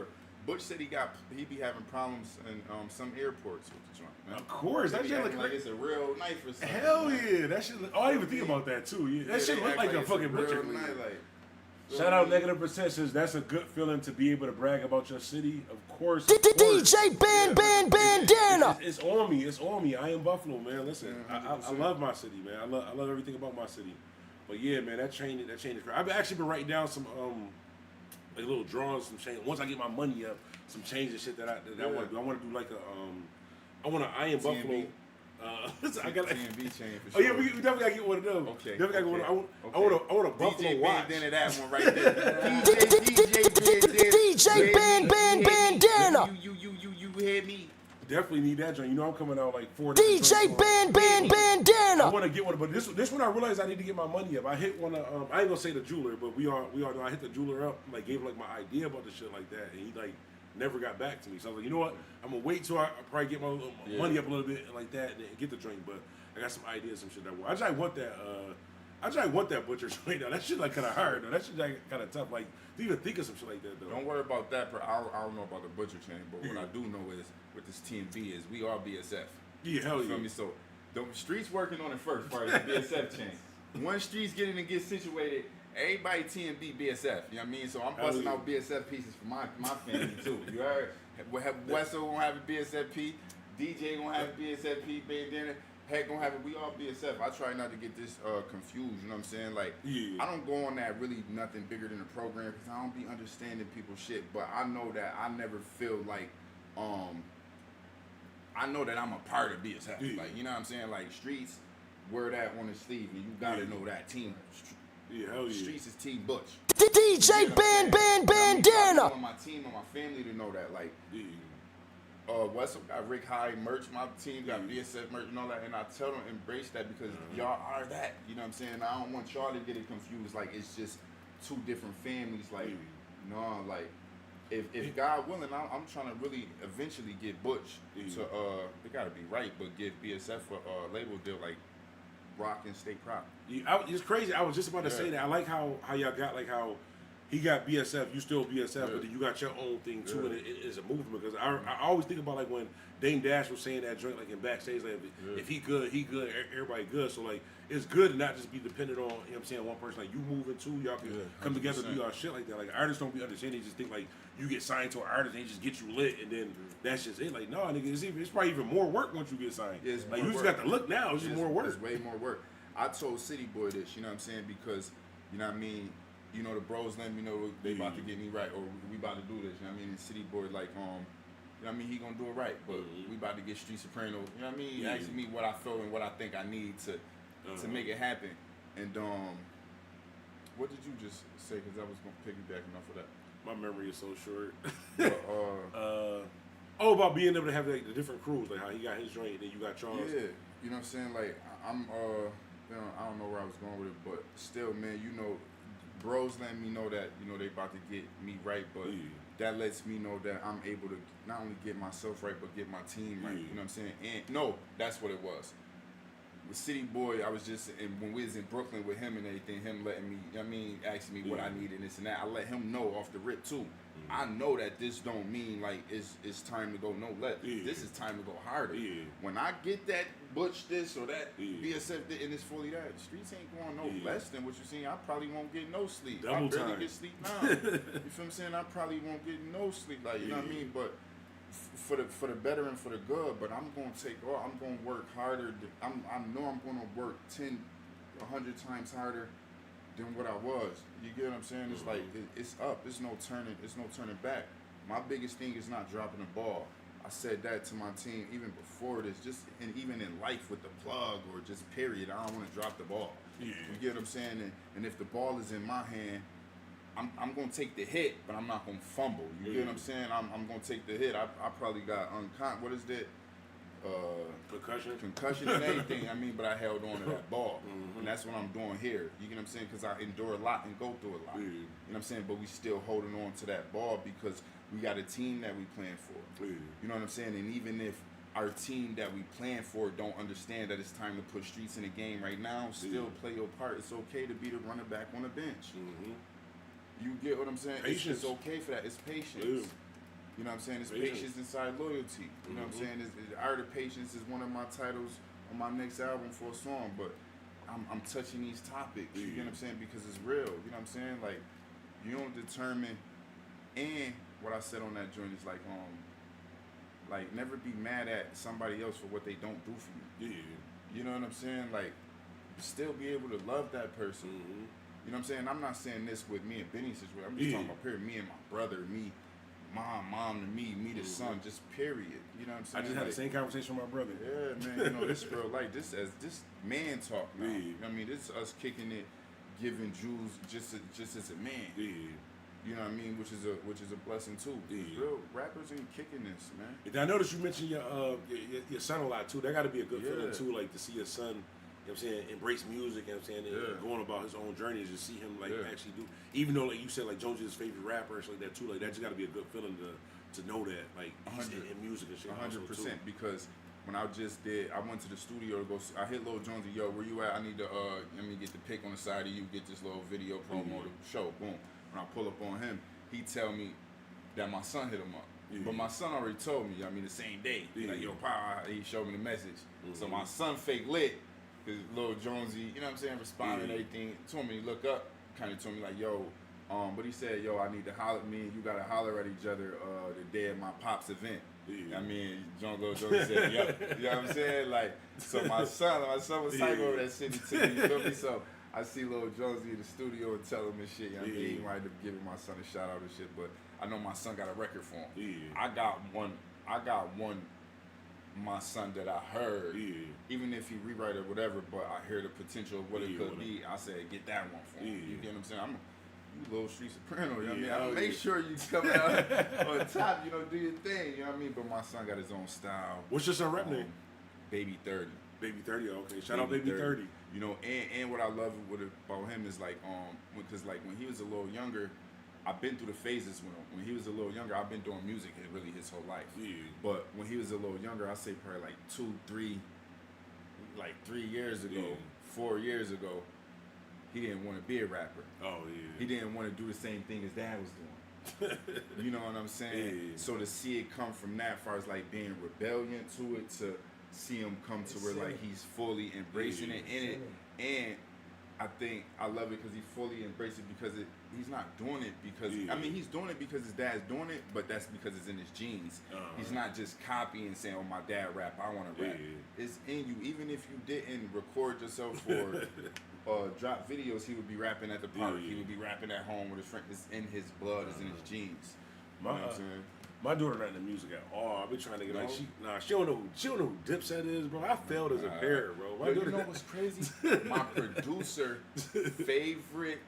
Butch said he be having problems in some airports with the joint, man. Of course, that shit look like it's a real knife or something. Hell yeah, that shit. I didn't even think about that too. Yeah, that shit look like a fucking butcher. Shout out Negative Perceptions. That's a good feeling to be able to brag about your city. Of course. DJ Bandana. It's on me. It's on me. IAmBuffalo, man. Listen, I love my city, man. I love everything about my city. But yeah, man, that chain is crazy. I've actually been writing down some like little drawings, some change. Once I get my money up, some change and shit that I want to do. I want to do like I want an IAmBuffalo. I got TNB chain for Oh sure. yeah, we definitely gotta get one of them. Okay. Definitely gotta get one. I want a Buffalo DJ watch. Bandana, that one right there. DJ Bandana. You hear me? Definitely need that joint. You know I'm coming out like 4 DJ Bandana. I want to get one, but this one I realized I need to get my money up. I hit one of I ain't gonna say the jeweler, but we all know I hit the jeweler up, like gave him like my idea about the shit like that, and he like never got back to me. So I was like, you know what? I'm gonna wait till I probably get my money up a little bit and like that, and then get the drink. But I got some ideas, some shit that work. I just want that butcher joint now. That shit like kind of hard though. That shit like kind of tough. Like to even think of some shit like that though. Don't worry about that. I don't know about the butcher chain, but what I do know is with this TNB is we are BSF. Yeah, hell You feel yeah. me? So the streets working on it first part of the BSF chain. Once streets get in and get situated, everybody TNB BSF. You know what I mean? So I'm busting out BSF pieces for my family too. You heard? Wesso gonna have a BSFP, DJ gonna have a BSFP, Bandana, Heck gonna have it. We all BSF. I try not to get this confused. You know what I'm saying? Like, I don't go on that really nothing bigger than a program because I don't be understanding people's shit. But I know that I never feel like I know that I'm a part of BSF. Like, you know what I'm saying? Like, streets, wear that on the sleeve, and you gotta know that team. Yeah, hell yeah. Streets is Team Butch. DJ Bandana. I want my team and my family to know that. Like, Wessel got Rick High merch, my team got BSF merch and all that, and I tell them embrace that because y'all are that. You know what I'm saying? I don't want y'all to get it confused. Like, it's just two different families. Like, no, like, if God willing, I'm trying to really eventually get Butch to it gotta be right, but give BSF a label deal like Rock and Stay Prop. It's crazy. I was just about to say that. I like how y'all got like how he got BSF, you still BSF, but then you got your own thing too, and it's a movement. Because I always think about like when Dame Dash was saying that joint like in backstage, like if he good, everybody good. So like it's good to not just be dependent on, you know what I'm saying, one person. Like you moving too, y'all can come together and do y'all shit like that. Like artists don't be understanding. They just think like you get signed to an artist and they just get you lit, and then that's just it. Like no, nigga, it's probably even more work once you get signed. Yeah, like you just got the look now. It's just more work. It's way more work. I told City Boy this, you know what I'm saying, because you know what I mean. You know, the bros let me know they about to get me right, or we about to do this, you know what I mean? And City Boy, like, you know what I mean, he gonna do it right, but we about to get Street Soprano, you know what I mean? He asking me what I feel and what I think I need to make it happen. And, what did you just say? Because I was gonna piggyback enough of that. My memory is so short. But, about being able to have like the different crews, like how he got his joint, and then you got Charles. yeah, you know what I'm saying? Like, I'm, you know, I don't know where I was going with it, but still, man, you know, bros letting me know that, you know, they about to get me right, but that lets me know that I'm able to not only get myself right, but get my team right. You know what I'm saying? And no, that's what it was. With City Boy, I was just, when we was in Brooklyn with him and everything, him letting me, you know what I mean, asking me what I needed and this and that, I let him know off the rip too. I know that this don't mean like it's time to go no less. This is time to go harder. When I get that Butch this or that BSF this, and it's fully that, the streets ain't going no less than what you're seeing. I probably won't get no sleep. Double I barely time. get sleep now. You feel what I'm saying? I probably won't get no sleep. Like, you know what I mean? But for the better and for the good, but I'm gonna take all. I'm gonna work harder. I know I'm gonna work 10, 100 times harder than what I was. You get what I'm saying? It's like it's up. It's no turning back. My biggest thing is not dropping the ball. I said that to my team even before this, just and even in life with the plug or just period. I don't want to drop the ball. You get what I'm saying? And if the ball is in my hand, I'm gonna take the hit, but I'm not gonna fumble. You get what I'm saying? I'm gonna take the hit. I probably got what is that? Concussion and everything. I mean, but I held on to that ball, and that's what I'm doing here. You get what I'm saying? Because I endure a lot and go through a lot. You know what I'm saying? But we still holding on to that ball because we got a team that we playing for. You know what I'm saying? And even if our team that we plan for don't understand that it's time to put streets in the game right now, still play your part. It's okay to be the running back on the bench. You get what I'm saying? It's okay for that. It's patience. You know what I'm saying? It's patience inside loyalty. You know what I'm saying? Art of Patience is one of my titles on my next album for a song, but I'm touching these topics. You get what I'm saying? Because it's real. You know what I'm saying? Like, You don't determine, and what I said on that joint is like never be mad at somebody else for what they don't do for you. Yeah. You know what I'm saying? Like, still be able to love that person. Mm-hmm. You know what I'm saying? I'm not saying this with me and Benny's situation. I'm just talking about period. Me and my brother, me, mom to me the son, just period. You know what I'm saying? I just had the same conversation with my brother. Yeah, man. You know, this real life. This man talk now. Yeah. You know what I mean? This is us kicking it, giving Jews just as a man. Yeah. You know what I mean? Which is a blessing too. Yeah. Real rappers ain't kicking this, man. And I noticed you mentioned your son a lot too. That got to be a good feeling too, like to see your son, you know what I'm saying, embrace music, you know what I'm saying, and going about his own journey, to see him like actually do. Even though like you said, like Jones is his favorite rapper and shit like that too. Like that just got to be a good feeling to know that like he's in music and shit. 100%. Because when I went to the studio to go. I hit Lil Jonesy, yo, where you at? I need to let me get the pic on the side of you, get this little video promo to show. Boom. When I pull up on him, he tell me that my son hit him up. Yeah. But my son already told me, I mean, the same day. Yeah. Like, yo, Pa, he showed me the message. So my son fake lit, because Lil Jonesy, you know what I'm saying, responded and everything. Told me to look up, kind of told me like, yo, but he said, yo, I need to holler at me, and you got to holler at each other the day of my pop's event. Yeah. I mean, Lil Jonesy said, yep. You know what I'm saying? Like, so my son was psycho over that city to me, you feel me? So I see Lil Jonesy in the studio and tell him and shit. You know what I mean? He might have given my son a shout out and shit, but I know my son got a record for him. Yeah. I got one my son that I heard. Yeah. Even if he rewrite it or whatever, but I hear the potential of what it could be. I said, get that one for him. You get what I'm saying? You little street soprano, you know what I mean? I'll make sure you come out on top, you know, do your thing, you know what I mean? But my son got his own style. What's your son rap name? Baby 30. Baby 30, okay. Shout out Baby 30. You know, and what I love about him is like, because like when he was a little younger, I've been through the phases with him. When he was a little younger, I've been doing music really his whole life. Yeah. But when he was a little younger, I say probably like 3 years ago, 4 years ago, he didn't want to be a rapper. Oh yeah. He didn't want to do the same thing his dad was doing. You know what I'm saying? Yeah. So to see it come from that, as far as like being rebellion to it, to see him come to where like he's fully embracing it in it, and I think I love it because he fully embraced it because he's not doing it because I mean he's doing it because his dad's doing it, but that's because it's in his genes. He's not just copying saying, "Oh, my dad rap, I want to rap." It's in you. Even if you didn't record yourself or drop videos, he would be rapping at the park. He would be rapping at home with his friends. It's in his blood. It's in his genes. You know what I'm saying? My daughter not into music at all. I've been trying to get like she don't know who Dipset is, bro. I failed as a parent, bro. Yo, you know what's crazy? My producer favorite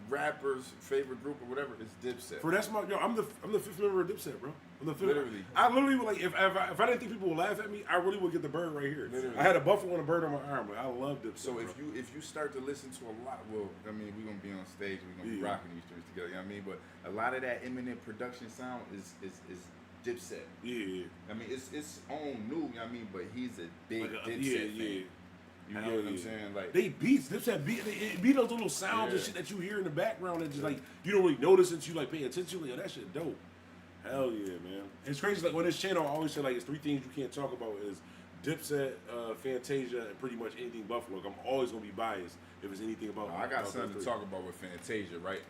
rapper's favorite group or whatever is Dipset. That's my I'm the fifth member of Dipset, bro. I'm the fifth. Literally. I literally would like if I didn't think people would laugh at me, I really would get the bird right here. Literally. I had a buffalo and a bird on my arm, but I love Dipset. So if you start to listen to a lot, well, I mean, we're gonna be on stage, we're gonna be rocking these streets together. You know what I mean? But a lot of that imminent production sound is Dipset. Yeah. I mean, it's own new. You know what I mean? But he's a big Dipset fan. You know what I'm saying? Like they beats, Dipset beat those little sounds and shit that you hear in the background that just like you don't really notice until you like pay attention. Like, oh, that shit dope. Hell yeah, man. It's crazy. Like on this channel, I always say like it's 3 things you can't talk about is Dipset, Fantasia, and pretty much anything Buffalo. Like, I'm always gonna be biased if it's anything about. I got something to talk about with Fantasia, right?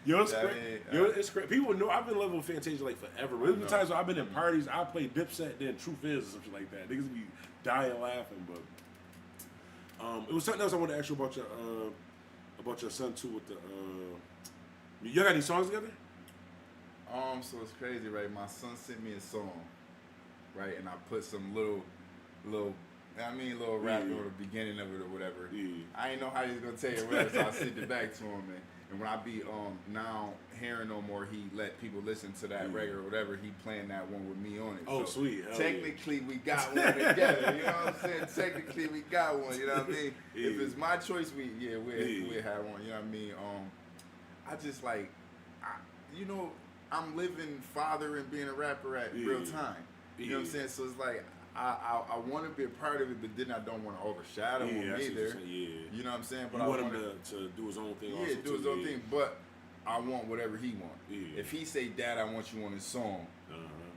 No. It's crazy. People know I've been loving Fantasia like forever. There's been times where I've been in parties, I play Dipset, then Truth Is or something like that. Niggas be dying laughing, but it was something else I wanted to ask you about your son too. With the you got any songs together? So it's crazy, right? My son sent me a song, right, and I put some little rap on the beginning of it or whatever. Yeah. I ain't know how he was gonna take it, whatever, so I sent it back to him, man. And when I be now hearing no more, he let people listen to that record or whatever. He playing that one with me on it. Oh, so sweet. Hell technically, we got one together. You know what I'm saying? Technically, we got one. You know what I mean? Yeah. If it's my choice, we have one. You know what I mean? I just like, you know, I'm living father and being a rapper at real time. You know what I'm saying? So it's like I want to be a part of it, but then I don't want to overshadow him either. You know what I'm saying? But I want him to do his own thing. Yeah, do his own thing. But I want whatever he wants. Yeah. If he say, "Dad, I want you on his song,"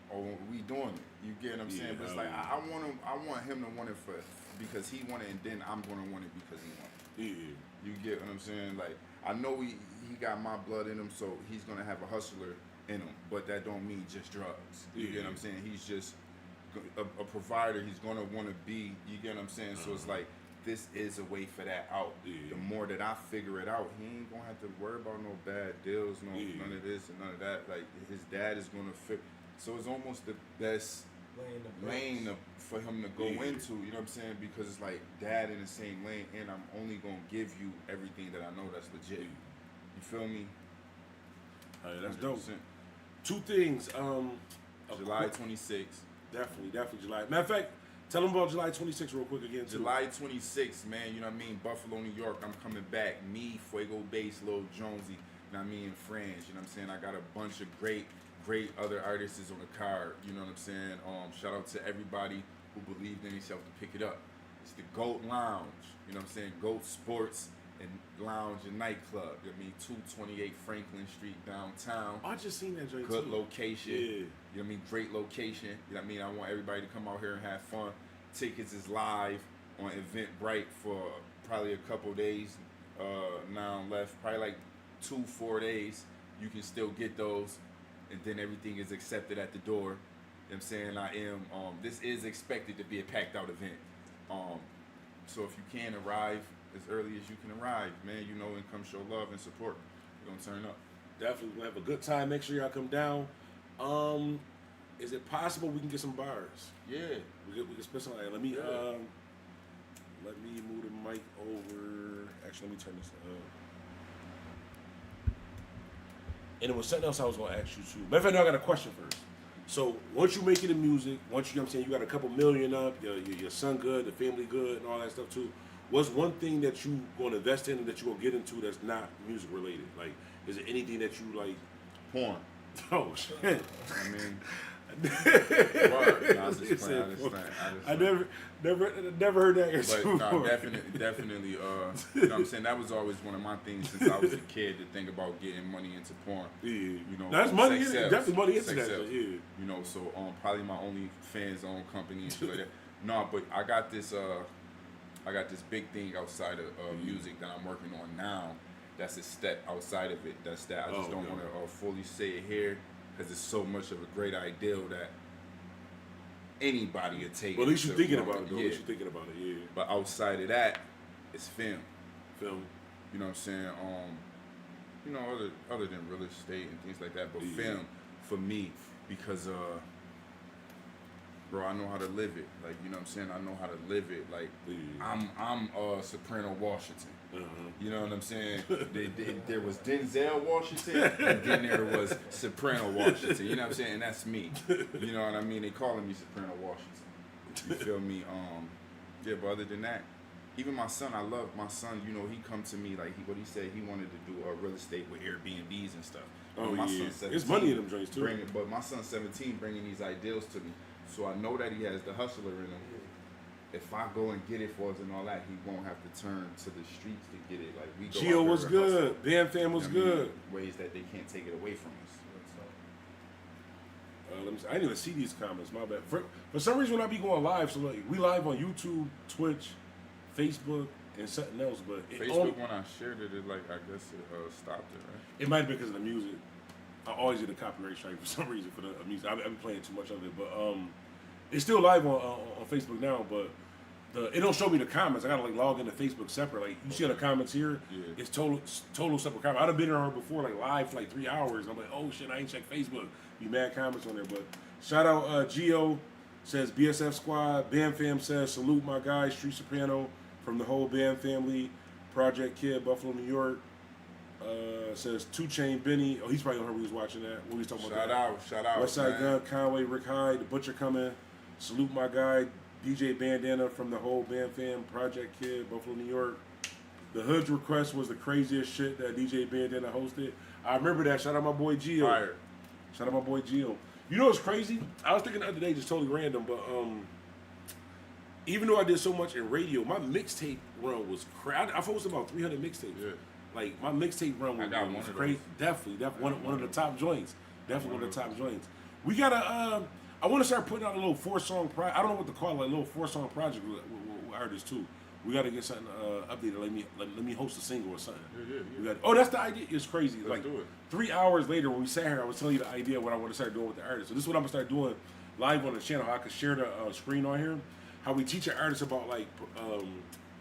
or we doing it. You get what I'm saying? But it's like I want him to want it because he want it, and then I'm gonna want it because he want it. Yeah. You get what I'm saying? Like I know he got my blood in him, so he's gonna have a hustler in him. But that don't mean just drugs. You get what I'm saying? He's just a provider. He's gonna want to be. You get what I'm saying? So it's like this is a way for that out. The more that I figure it out, he ain't gonna have to worry about no bad deals, none of this and none of that. Like his dad is gonna fit. So it's almost the best lane for him to go into, you know what I'm saying? Because it's like dad in the same lane, and I'm only gonna give you everything that I know that's legit. You feel me? That's dope. 100%. Two things. July 26th. Definitely July. Matter of fact, tell them about July 26th real quick again. Too. July 26th, man. You know what I mean? Buffalo, New York. I'm coming back. Me, Fuego Bass, Lil Jonesy. You know what I mean? And friends. You know what I'm saying? I got a bunch of great other artists on the card. You know what I'm saying? Shout out to everybody who believed in themselves to pick it up. It's the GOAT Lounge. You know what I'm saying? GOAT Sports and Lounge and Nightclub. I mean, 228 Franklin Street downtown. I just seen that joint Good too. location. Yeah. You know what I mean? Great location. You know what I mean? I want everybody to come out here and have fun. Tickets is live on Eventbrite for probably a couple days now left. Probably like 2-4 days. You can still get those. And then everything is accepted at the door. You know what I'm saying? This is expected to be a packed out event. So if you can arrive as early as you can arrive, man, you know, and come show love and support. We're gonna turn up. Definitely gonna have a good time. Make sure y'all come down. Is it possible we can get some bars? Yeah. We can spit some. Let me move the mic over. Actually, let me turn this up. And it was something else I was gonna ask you too. Matter of fact, no, I got a question first. So once you make it in music, once you know what I'm saying, you got a couple million up, your son good, the family good, and all that stuff too. What's one thing that you gonna invest in and that you gonna get into that's not music related? Like, is there anything that you like? Porn. Oh shit! I mean, word. No, I was just playing. I never heard that answer But no, before. definitely. You know what I'm saying? That was always one of my things since I was a kid to think about getting money into porn. Yeah, You know, that's money. sex In it. sells. Definitely money into Sex that. sells. Yeah. You know, so probably my only fans own company and shit like that. No, but I got this big thing outside of music that I'm working on now. That's a step outside of it. That's that. I just don't want to fully say it here because it's so much of a great ideal that anybody would take. Well, at least you're thinking run about with. it, though. At least you're thinking about it, yeah. But outside of that, it's film. Film. You know what I'm saying? You know, other than real estate and things like that, but film for me because bro, I know how to live it. Like, you know what I'm saying? I know how to live it. Like, I'm Soprano Washington. You know what I'm saying? There was Denzel Washington, and then there was Soprano Washington. You know what I'm saying? And that's me. You know what I mean? They calling me Soprano Washington. You feel me? Yeah, but other than that, even my son, I love my son. You know, he come to me like what he said. He wanted to do real estate with Airbnbs and stuff. Oh, my yeah. son's 17, There's money in them joints, too. But my son's 17, bringing these ideals to me. So I know that he has the hustler in him. If I go and get it for us and all that, he won't have to turn to the streets to get it. Like we go. Gio out was there and hustle. good. Bam Fam was good. Ways that they can't take it away from us. Let me see. I didn't even see these comments. My bad. For some reason, when I be going live, so like we live on YouTube, Twitch, Facebook, and something else. But Facebook, when I shared it, like I guess it stopped it. Right? It might be because of the music. I always get a copyright strike for some reason for the music. I've been playing too much of it, but it's still live on Facebook now. But it don't show me the comments. I gotta like log into Facebook separate. Like you see the comments here, it's total separate comments. I've been on before like live for like 3 hours. I'm like, oh shit, I ain't checked Facebook. Be mad comments on there. But shout out Gio says BSF Squad. Bam Fam says salute my guy Street Soprano from the whole Bam family. Project Kid, Buffalo, New York. Says 2 Chain Benny. Oh, he's probably on her. We was watching that. What we was talking about? Shout out. Westside Gun, Conway, Rick Hyde, The Butcher coming. Salute my guy, DJ Bandana from the whole Bam Fam, Project Kid, Buffalo, New York. The Hood's request was the craziest shit that DJ Bandana hosted. I remember that. Shout out my boy Gio. Fire. Shout out my boy Gio. You know what's crazy? I was thinking the other day, just totally random, but even though I did so much in radio, my mixtape run was crazy. I posted about 300 mixtapes. Yeah. Like my mixtape run was crazy. Definitely one of the top joints. Definitely one of the top joints. We gotta. I want to start putting out a little 4-song project. I don't know what to call it, like a little 4-song project with artists too. We got to get something updated. Let me host a single or something. Yeah. Oh, that's the idea. It's crazy. Let's do it. 3 hours later when we sat here, I was telling you the idea of what I want to start doing with the artists. So this is what I'm gonna start doing live on the channel. How I can share the screen on here. How we teach our artists about like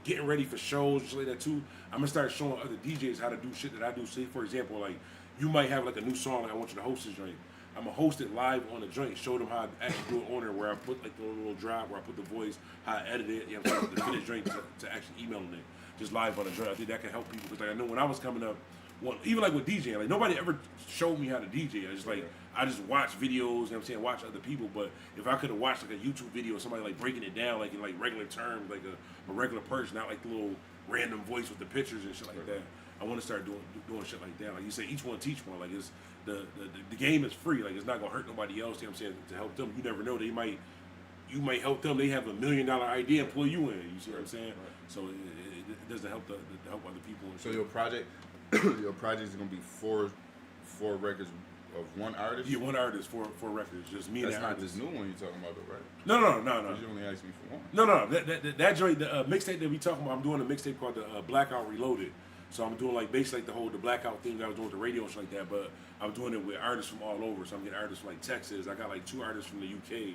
getting ready for shows and shit like that too. I'm gonna start showing other DJs how to do shit that I do. Say for example, like you might have like a new song. Like I want you to host this joint. I'm gonna host it live on the joint. Show them how I actually do it on there. Where I put like the little drop, where I put the voice, how I edit it. You know, the finished joint to actually email them. Just live on the joint. I think that can help people because like I know when I was coming up. Well, even like with DJing, like nobody ever showed me how to DJ. I just like I just watch videos, you know what I'm saying, watch other people. But if I could have watched like a YouTube video of somebody like breaking it down like in like regular terms, like a regular person, not like the little random voice with the pictures and shit like that. I want to start doing shit like that. Like you say, each one teach one. Like it's the game is free. Like it's not gonna hurt nobody else. You know what I'm saying, to help them. You never know. You might help them. They have $1 million idea and pull you in. You see what I'm saying? So it doesn't help to help other people. And So shit. your project is gonna be four records of one artist. Yeah, one artist, four records, just me. That's and not artist. this new one you're talking about, though, right? No. Because you only asked me for one. No. That joint, the mixtape that we talking about, I'm doing a mixtape called the Blackout Reloaded. So I'm doing like basically like the blackout thing that I was doing with the radio and shit like that. But I'm doing it with artists from all over. So I'm getting artists from like Texas. I got like 2 artists from the UK,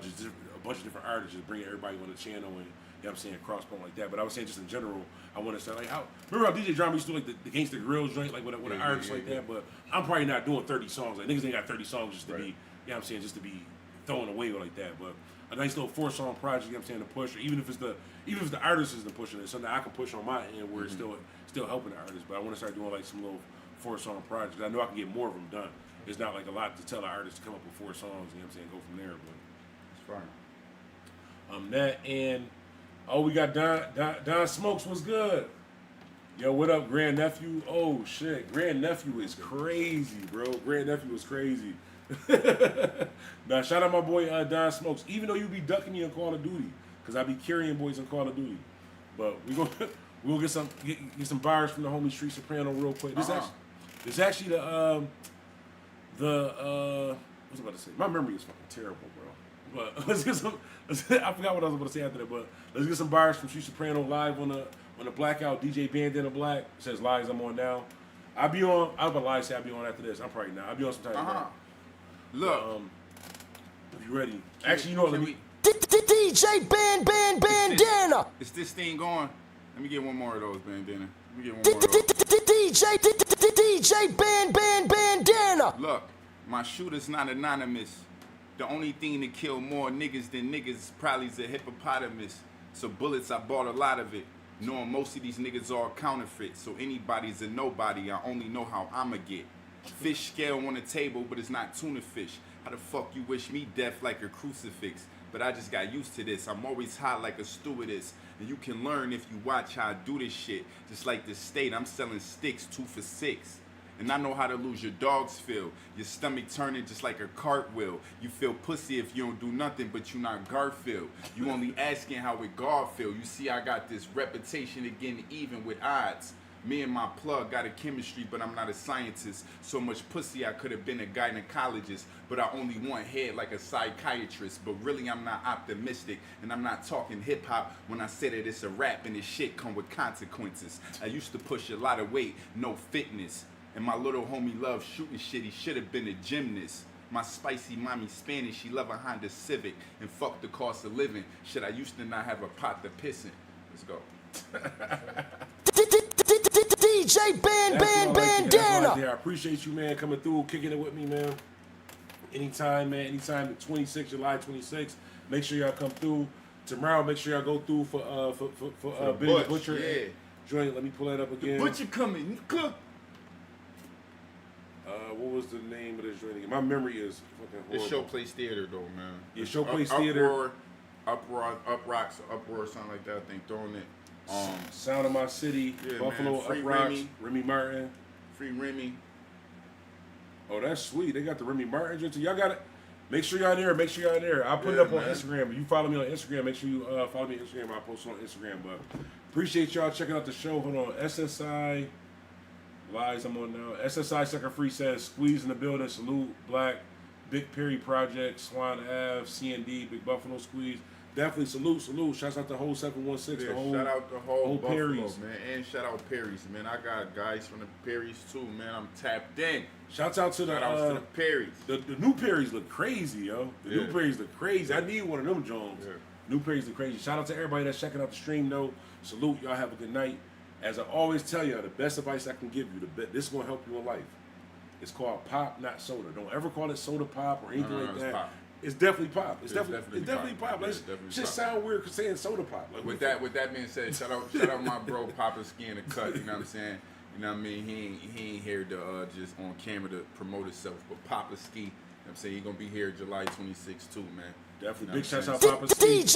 just a bunch of different artists, just bringing everybody on the channel and. You know what I'm saying, crossbone like that. But I was saying just in general, I want to say like how remember how DJ Drama used to do like the Gangsta Grills joint like with an artist like that. But I'm probably not doing 30 songs. Like niggas ain't got 30 songs just to be, you know what I'm saying, just to be thrown away like that. But a nice little 4-song project, you know what I'm saying, to push. Or even if the artist isn't pushing it, something I can push on my end where it's still helping the artist. But I want to start doing like some little 4-song projects. I know I can get more of them done. It's not like a lot to tell an artist to come up with 4 songs. You know what I'm saying, go from there. But It's fine. that and. Oh, we got Don Smokes. What's good? Yo, what up, grandnephew? Oh, shit. Grandnephew is crazy, bro. Grandnephew is crazy. Now, shout out my boy Don Smokes. Even though you be ducking me on Call of Duty, because I be carrying boys on Call of Duty. But we'll get some bars from the homie Street Soprano real quick. This actually the what's I about to say? My memory is fucking terrible, bro. But let's get some. I forgot what I was about to say after that. But let's get some bars from Street Soprano live on the Blackout. DJ Bandana Black says lives I'm on now. I'll be on. I was about to lie, say I'll be on after this. I'm probably not. I'll be on sometime. Look, if you ready. Actually, you know what? Let me. DJ Bandana. Is this thing going? Let me get one more of those, Bandana. Let me get one more of those. DJ Bandana. Look, my shooter's not anonymous. The only thing that kill more niggas than niggas probably is a hippopotamus. So bullets, I bought a lot of it. Knowing most of these niggas are counterfeit. So anybody's a nobody. I only know how I'ma get. Fish scale on the table, but it's not tuna fish. How the fuck you wish me death like a crucifix? But I just got used to this. I'm always hot like a stewardess. And you can learn if you watch how I do this shit. Just like the state, I'm selling sticks 2 for $6. And I know how to lose your dog's feel. Your stomach turning just like a cartwheel. You feel pussy if you don't do nothing, but you not Garfield. You only asking how it God feel. You see I got this reputation of getting even with odds. Me and my plug got a chemistry, but I'm not a scientist. So much pussy I could have been a gynecologist, but I only want head like a psychiatrist. But really I'm not optimistic, and I'm not talking hip hop when I say that it's a rap and this shit come with consequences. I used to push a lot of weight, no fitness. And my little homie loves shooting shit, he should have been a gymnast. My spicy mommy Spanish, she love a Honda Civic. And fuck the cost of living. Shit, I used to not have a pot to piss in. Let's go. DJ Bandana. I appreciate you, man, coming through, kicking it with me, man. Anytime, man. Anytime. July 26th. Make sure y'all come through. Tomorrow, make sure y'all go through for Billy the Butcher. Yeah. Joint. Let me pull that up again. Butcher coming. Cook. What was the name of this joint again? My memory is fucking horrible. It's Showplace Theater, though, man. Yeah, Showplace Theater. Uproar, something like that. I think throwing it. Sound of My City, Yeah, Buffalo, man. Free Uprocks, Remy Martin. Free Remy. Oh, that's sweet. They got the Remy Martin joint. Y'all got it. Make sure y'all there. Make sure y'all there. I'll put it up on Instagram. If you follow me on Instagram, make sure you follow me on Instagram. I'll post it on Instagram. But appreciate y'all checking out the show. Hold on. SSI Lies I'm on now. SSI Sucker Free says Squeeze in the building. Salute Black. Big Perry Project. Swan Ave. CND. Big Buffalo Squeeze. Definitely salute. Shouts out the whole 716. Yeah, the whole, shout out the whole Buffalo, Perry's. man, and shout out Perry's, man. I got guys from the Perry's too, man. I'm tapped in. Shouts out to Shout out to the Perry's. The new Perry's look crazy, yo. The new Perry's look crazy. I need one of them Jones. Yeah. New Perry's look crazy. Shout out to everybody that's checking out the stream, though. Salute. Y'all have a good night. As I always tell y'all, the best advice I can give you, this is going to help you in life. It's called pop, not soda. Don't ever call it soda pop or anything like that. Pop. It's definitely pop. It's definitely pop. Yeah, Like, shit sound weird because saying soda pop. Like, With that being said, shout out my bro Papa Ski in the cut. You know what I'm saying? You know what I mean? He ain't here to just on camera to promote himself, but Papa Ski. You know what I'm saying? He gonna be here July 26th too, man. Definitely. You know Big what I'm shouts saying? out Papa Ski. DJ